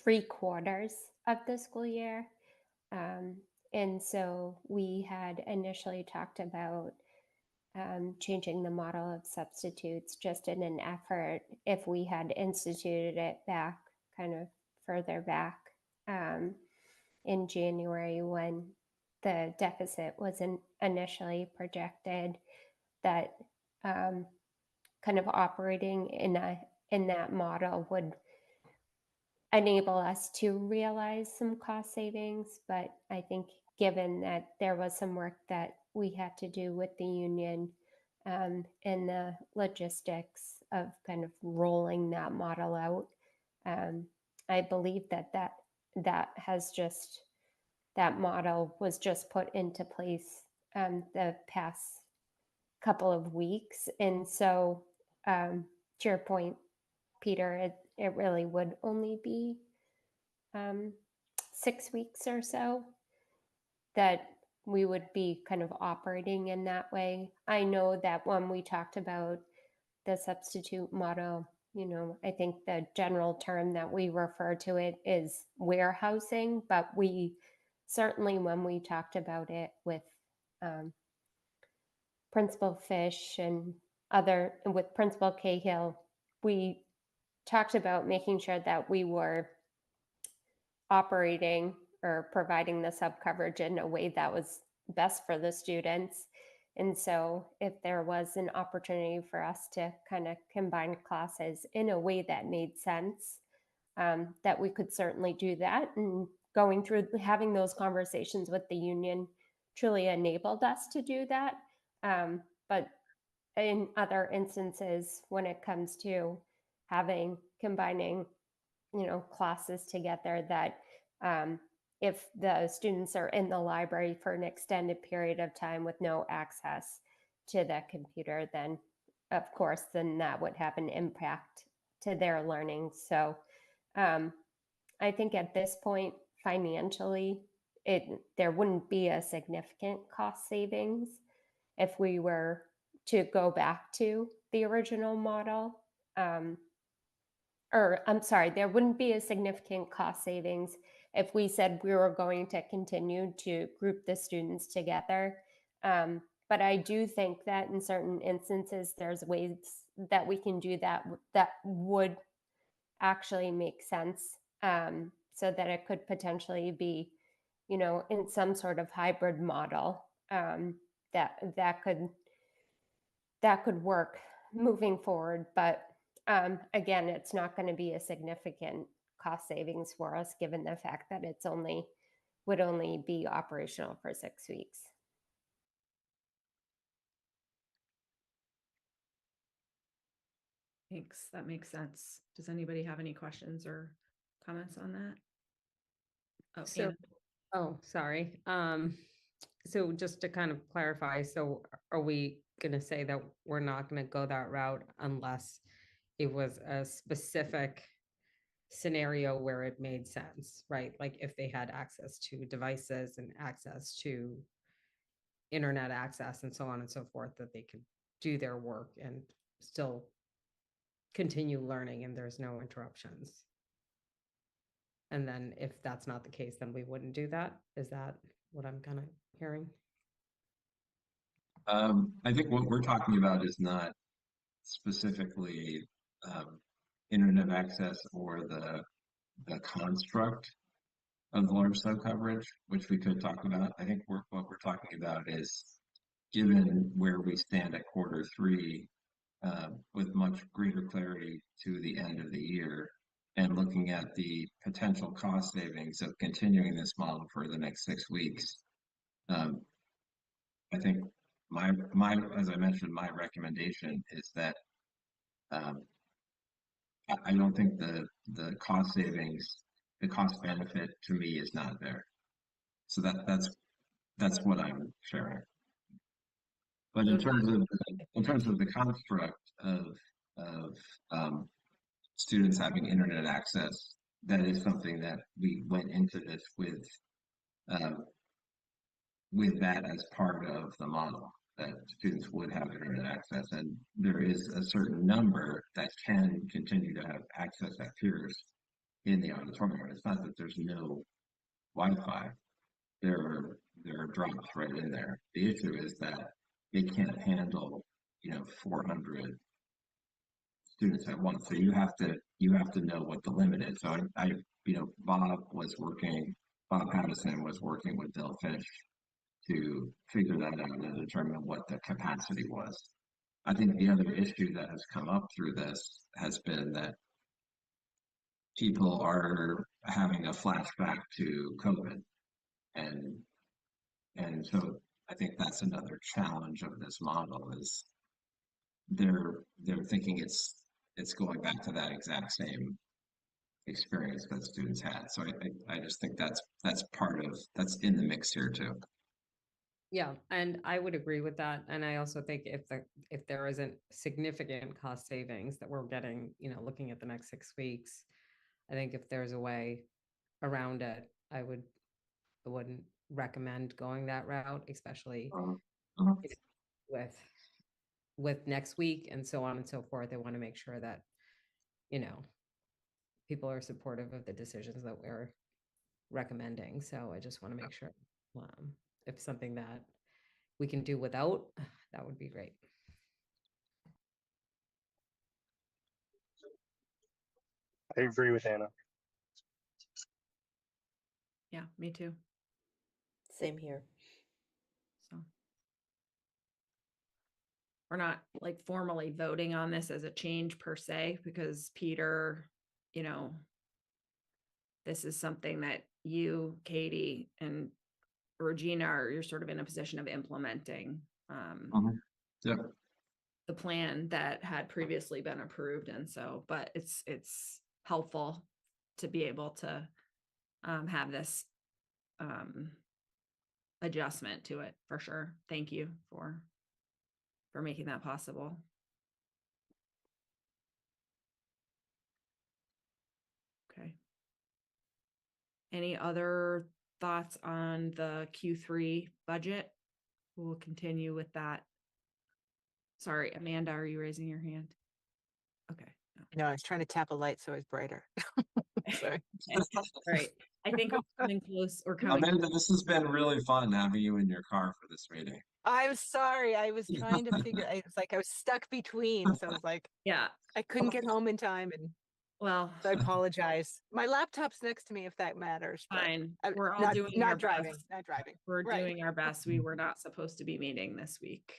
3 quarters of the school year. And so we had initially talked about changing the model of substitutes just in an effort, if we had instituted it back, kind of further back in January when the deficit was initially projected, that kind of operating in that model would enable us to realize some cost savings. But I think given that there was some work that we had to do with the union and the logistics of kind of rolling that model out, I believe that model was just put into place the past couple of weeks. And so to your point, Peter, it really would only be 6 weeks or so that we would be kind of operating in that way. I know that when we talked about the substitute model, I think the general term that we refer to it is warehousing, but we certainly, when we talked about it with Principal Fish and with Principal Cahill, we talked about making sure that we were operating or providing the sub coverage in a way that was best for the students. And so if there was an opportunity for us to kind of combine classes in a way that made sense, that we could certainly do that. And going through having those conversations with the union truly enabled us to do that. But in other instances, when it comes to combining, classes together, that if the students are in the library for an extended period of time with no access to the computer, then of course, then that would have an impact to their learning. So I think at this point, financially, there wouldn't be a significant cost savings if we were to go back to the original model. Or I'm sorry, there wouldn't be a significant cost savings if we said we were going to continue to group the students together. But I do think that in certain instances, there's ways that we can do that that would actually make sense, so that it could potentially be, in some sort of hybrid model, that could work moving forward. But again, it's not going to be a significant cost savings for us, given the fact that would only be operational for 6 weeks. Thanks. That makes sense. Does anybody have any questions or comments on that? Oh, So- Anna. Oh, sorry. So just to kind of clarify, so are we going to say that we're not going to go that route unless it was a specific scenario where it made sense, right? Like if they had access to devices and access to internet access and so on and so forth, that they could do their work and still continue learning and there's no interruptions. And then if that's not the case, then we wouldn't do that. Is that what I'm kind of hearing? I think what we're talking about is not specifically internet access or the construct of large sub coverage, which we could talk about. I think what we're talking about is, given where we stand at Q3, with much greater clarity to the end of the year, and looking at the potential cost savings of continuing this model for the next 6 weeks. I think my as I mentioned, my recommendation is that I don't think the cost savings, the cost benefit to me is not there. So that's what I'm sharing. But in terms of the construct of students having internet access that is something that we went into this with that as part of the model, that students would have internet access, and there is a certain number that can continue to have access at peers in the auditorium. It's not that there's no Wi-Fi. There are drops right in there. The issue is that it can't handle, 400 students at once. So you have to know what the limit is. So Bob Pattison was working with Bill Fish to figure that out and determine what the capacity was. I think the other issue that has come up through this has been that people are having a flashback to COVID. And so I think that's another challenge of this model is they're thinking it's going back to that exact same experience that students had. So I just think that's that's in the mix here too. Yeah, and I would agree with that. And I also think if there isn't significant cost savings that we're getting, looking at the next 6 weeks, I think if there's a way around it, I wouldn't recommend going that route, especially with next week and so on and so forth. I want to make sure that, people are supportive of the decisions that we're recommending. So I just want to make sure if something that we can do without, that would be great. I agree with Anna. Yeah, me too. Same here. So we're not like formally voting on this as a change per se, because Peter, this is something that you, Katie, and Regina you're sort of in a position of implementing Yeah. the plan that had previously been approved. And so, but it's helpful to be able to have this adjustment to it for sure. Thank you for making that possible. Okay. Any other thoughts on the Q3 budget? We'll continue with that. Sorry, Amanda, are you raising your hand? Okay. No, I was trying to tap a light so it's brighter. Sorry. All right. I think we're coming close. We're coming. Amanda, this has been really fun having you in your car for this meeting. I'm sorry. I was trying to figure. It's like I was stuck between. So I was like, Yeah. I couldn't get home in time, and Well, so I apologize. My laptop's next to me, if that matters. but fine. I'm We're all not, doing not our driving. best. Not driving. We're Right. doing our best. We were not supposed to be meeting this week.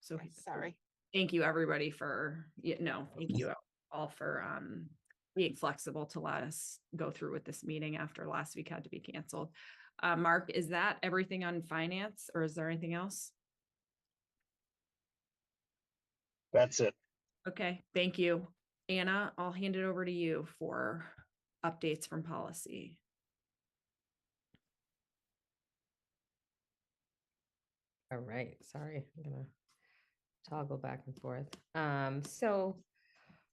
So Yes, sorry. thank you everybody for, thank you all for being flexible to let us go through with this meeting after last week had to be canceled. Mark, is that everything on finance, or is there anything else? That's it. Okay, thank you. Anna, I'll hand it over to you for updates from policy. All right, sorry, I'm gonna toggle back and forth. So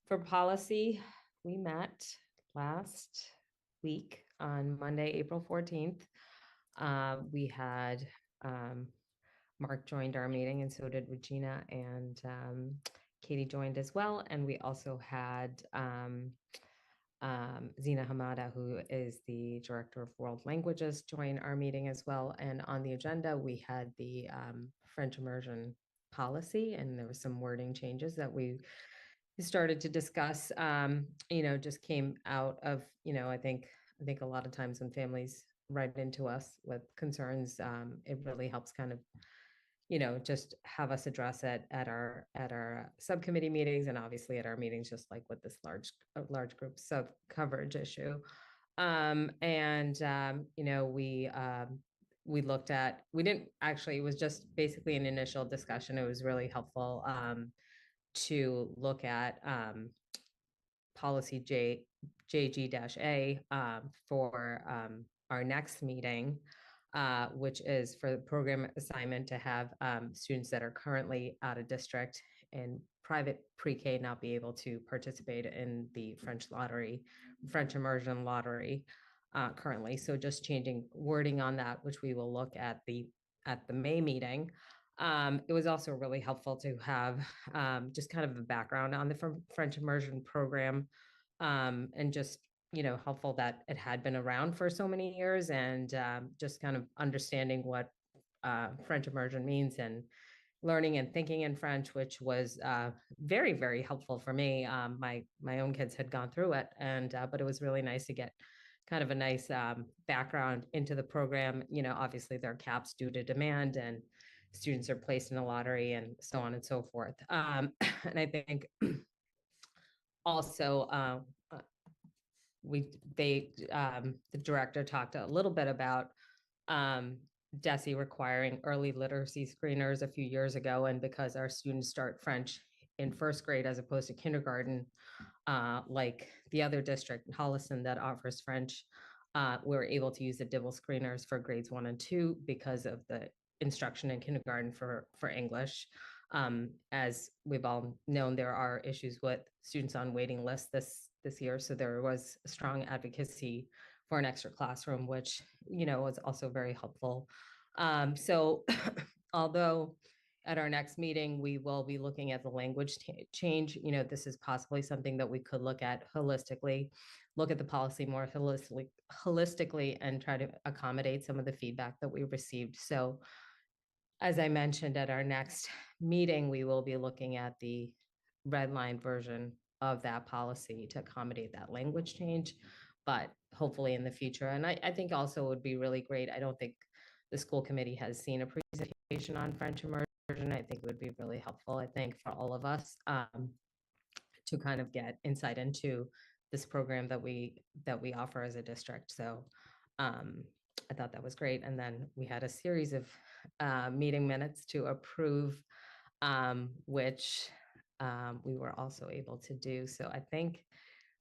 for policy, we met last week on Monday, April 14th. We had Mark joined our meeting, and so did Regina, and Katie joined as well. And we also had Zina Hamada, who is the Director of World Languages, join our meeting as well. And on the agenda, we had the French immersion policy, and there were some wording changes that we started to discuss, just came out of, I think a lot of times when families write into us with concerns, it really helps kind of, just have us address it at our subcommittee meetings, and obviously at our meetings, just like with this large group sub coverage issue. We looked at, we didn't actually, it was just basically an initial discussion. It was really helpful to look at policy JG-A for our next meeting, which is for the program assignment to have students that are currently out of district and private pre-K not be able to participate in the French immersion lottery currently. So just changing wording on that, which we will look at the May meeting. It was also really helpful to have just kind of a background on the French immersion program, and just, helpful that it had been around for so many years, and just kind of understanding what French immersion means, and learning and thinking in French, which was very, very helpful for me. My own kids had gone through it, and but it was really nice to get kind of a nice background into the program. Obviously there are caps due to demand, and students are placed in the lottery, and so on and so forth. And I think also the director talked a little bit about DESE requiring early literacy screeners a few years ago, and because our students start French in first grade as opposed to kindergarten, like the other district in Holliston that offers French, we're able to use the DIBEL screeners for grades 1 and 2 because of the instruction in kindergarten for English. As we've all known, there are issues with students on waiting lists this year, so there was strong advocacy for an extra classroom, which was also very helpful. So although at our next meeting we will be looking at the language change, this is possibly something that we could look at holistically, look at the policy more holistically, and try to accommodate some of the feedback that we received. So as I mentioned, at our next meeting, we will be looking at the red line version of that policy to accommodate that language change, but hopefully in the future. And I think also it would be really great. I don't think the school committee has seen a presentation on French immersion. I think it would be really helpful, I think, for all of us to kind of get insight into this program that we offer as a district. So I thought that was great. And then we had a series of meeting minutes to approve, which we were also able to do. So I think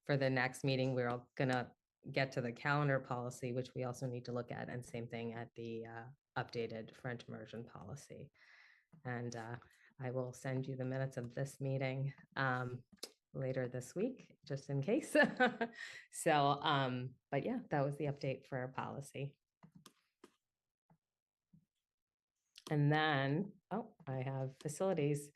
for the next meeting, we're all gonna get to the calendar policy, which we also need to look at, and same thing at the updated French immersion policy. And I will send you the minutes of this meeting later this week, just in case. So, but yeah, that was the update for our policy. And then, I have facilities.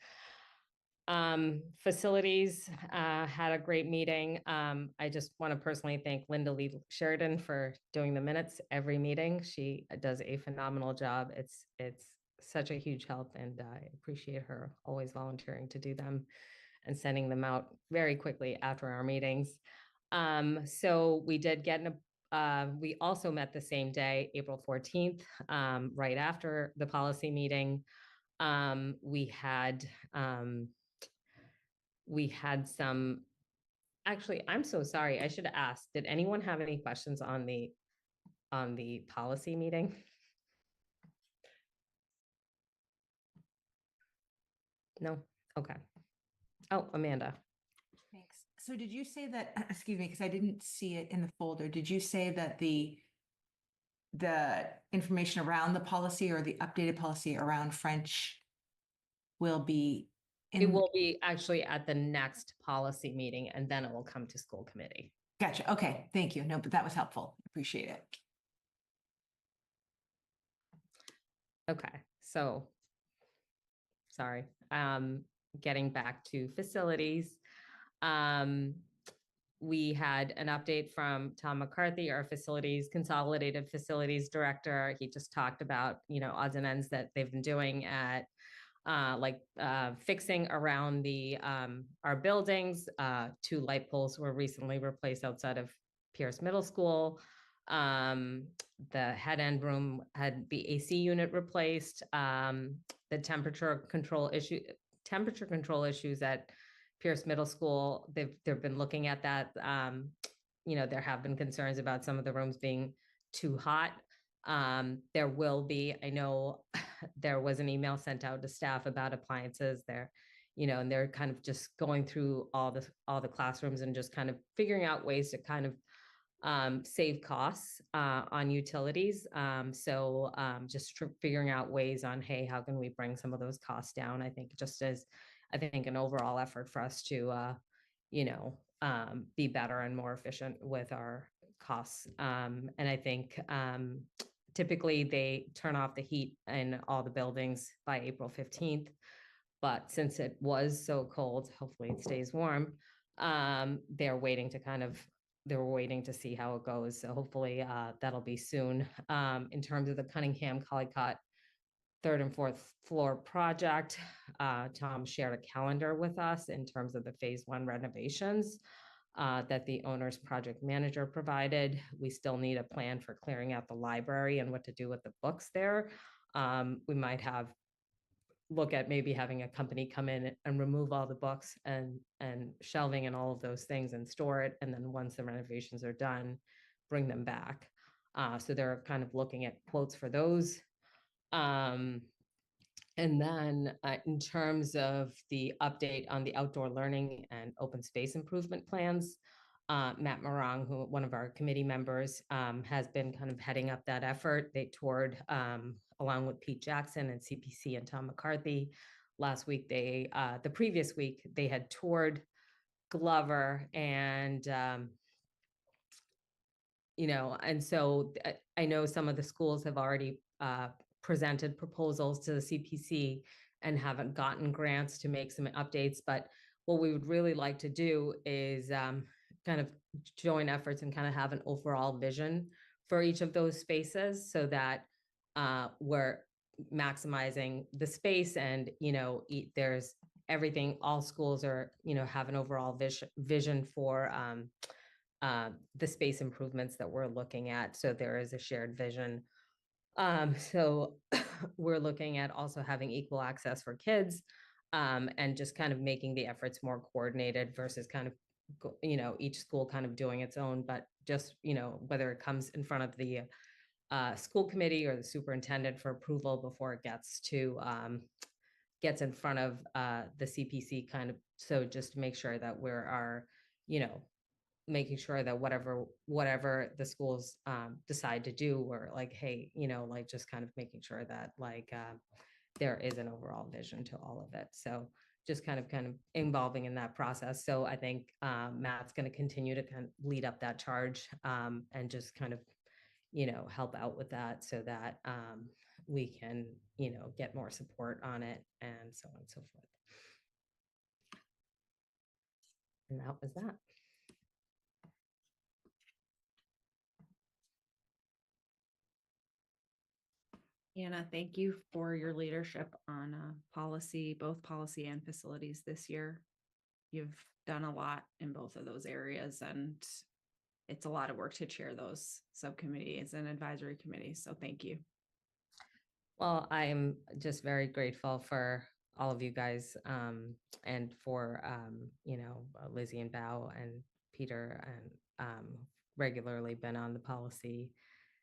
Facilities had a great meeting. I just want to personally thank Linda Lee Sheridan for doing the minutes every meeting. She does a phenomenal job. It's such a huge help, and I appreciate her always volunteering to do them and sending them out very quickly after our meetings. So we did get we also met the same day, April 14th, right after the policy meeting. We had some, actually, I'm so sorry. I should have asked, did anyone have any questions on the policy meeting? No? Okay. Oh, Amanda. Thanks. So did you say that, excuse me, because I didn't see it in the folder, did you say that the information around the policy or the updated policy around French will be in? It will be actually at the next policy meeting, and then it will come to school committee. Gotcha. Okay. Thank you. No, but that was helpful. Appreciate it. Okay. So, sorry. Getting back to facilities. We had an update from Tom McCarthy, our consolidated facilities director. He just talked about, odds and ends that they've been doing at fixing around our buildings. 2 light poles were recently replaced outside of Pierce Middle School. The head end room had the AC unit replaced. The temperature control issues at Pierce Middle School, they've been looking at that. There have been concerns about some of the rooms being too hot. There will be, I know there was an email sent out to staff about appliances there, and they're kind of just going through all the classrooms and just kind of figuring out ways to kind of save costs on utilities. Just figuring out ways on, hey, how can we bring some of those costs down? I think just as I think, an overall effort for us to, be better and more efficient with our costs. And I think typically they turn off the heat in all the buildings by April 15th. But since it was so cold, hopefully it stays warm. They're waiting to see how it goes. So hopefully that'll be soon. In terms of the Cunningham Collycott third and fourth floor project, Tom shared a calendar with us in terms of the phase 1 renovations that the owner's project manager provided. We still need a plan for clearing out the library and what to do with the books there. We might look at maybe having a company come in and remove all the books and shelving and all of those things and store it. And then once the renovations are done, bring them back. So they're kind of looking at quotes for those. And then in terms of the update on the outdoor learning and open space improvement plans, Matt Morong, who one of our committee members, has been kind of heading up that effort. They toured along with Pete Jackson and CPC and Tom McCarthy. Last week, the previous week, they had toured Glover and, and so I know some of the schools have already presented proposals to the CPC and haven't gotten grants to make some updates. But what we would really like to do is kind of join efforts and kind of have an overall vision for each of those spaces so that we're maximizing the space and, there's everything, all schools are, have an overall vision for the space improvements that we're looking at. So there is a shared vision. So we're looking at also having equal access for kids and just kind of making the efforts more coordinated versus kind of, each school kind of doing its own, but just, whether it comes in front of the school committee or the superintendent for approval before it gets in front of the CPC kind of. So just to make sure that making sure that whatever the schools decide to do, or like, hey, like just kind of making sure that there is an overall vision to all of it. So just kind of involving in that process. So I think Matt's going to continue to kind of lead up that charge and just kind of, help out with that so that we can, get more support on it and so on and so forth. And that was that. Anna, thank you for your leadership on policy, both policy and facilities this year. You've done a lot in both of those areas, and it's a lot of work to chair those subcommittees and advisory committees. So thank you. Well, I'm just very grateful for all of you guys and for, Lizzie and Bao and Peter and regularly been on the policy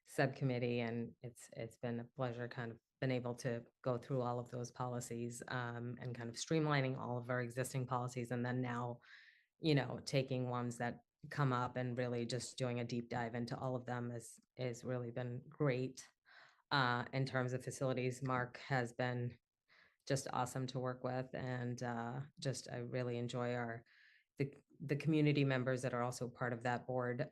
subcommittee, and it's been a pleasure kind of been able to go through all of those policies and kind of streamlining all of our existing policies, and then now taking ones that come up and really just doing a deep dive into all of them is really been great. In terms of facilities, Mark has been just awesome to work with, and I really enjoy the community members that are also part of that board.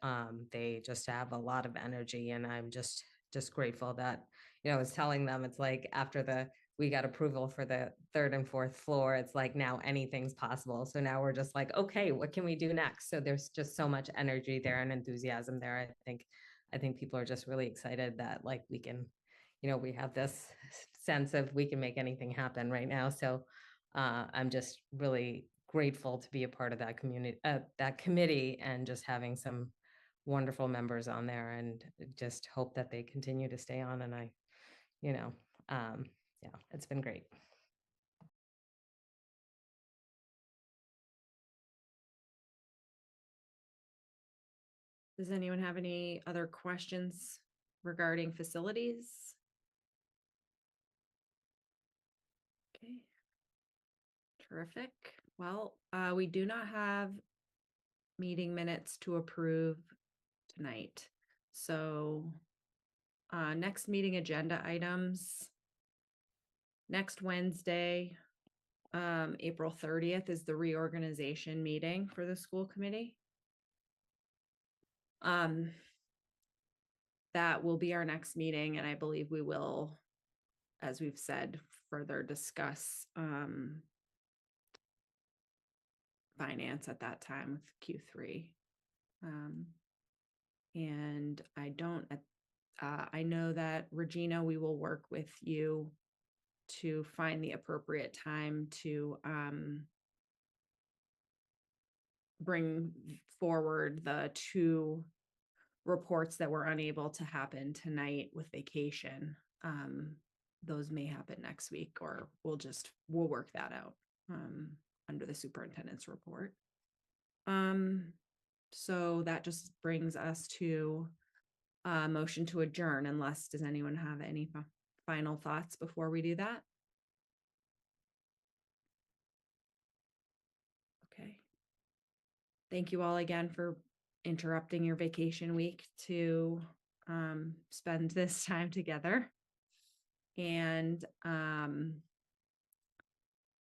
They just have a lot of energy, and I'm just grateful that, I was telling them, it's like after we got approval for the third and fourth floor, it's like now anything's possible. So now we're just like, okay, what can we do next? So there's just so much energy there and enthusiasm there. I think people are just really excited that like we can, we have this sense of we can make anything happen right now. So I'm just really grateful to be a part of that committee and just having some wonderful members on there, and just hope that they continue to stay on. And yeah, it's been great. Does anyone have any other questions regarding facilities? Okay. Terrific. Well, we do not have meeting minutes to approve tonight. So next meeting agenda items. Next Wednesday, April 30th is the reorganization meeting for the school committee. That will be our next meeting, and I believe we will, as we've said, further discuss finance at that time with Q3. And I know that Regina, we will work with you to find the appropriate time to bring forward the 2 reports that were unable to happen tonight with vacation. Those may happen next week, or we'll work that out under the superintendent's report. So that just brings us to a motion to adjourn, does anyone have any final thoughts before we do that? Okay. Thank you all again for interrupting your vacation week to spend this time together. And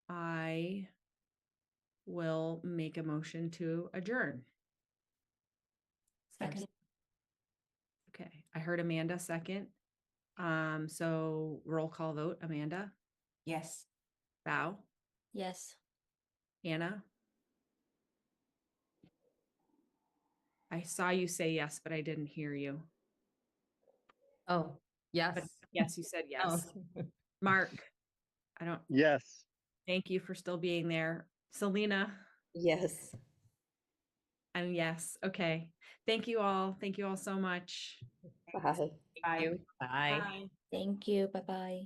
I will make a motion to adjourn. Second. Okay, I heard Amanda second. So roll call vote, Amanda, Yes. Val, Yes. Hannah. I saw you say yes, but I didn't hear you. Oh, yes. But yes, you said yes. Oh. Mark, Yes. thank you for still being there. Selena, Yes. and yes. Okay. Thank you all. Thank you all so much. Bye. Thank you. Bye. Bye. Thank you. Bye-bye.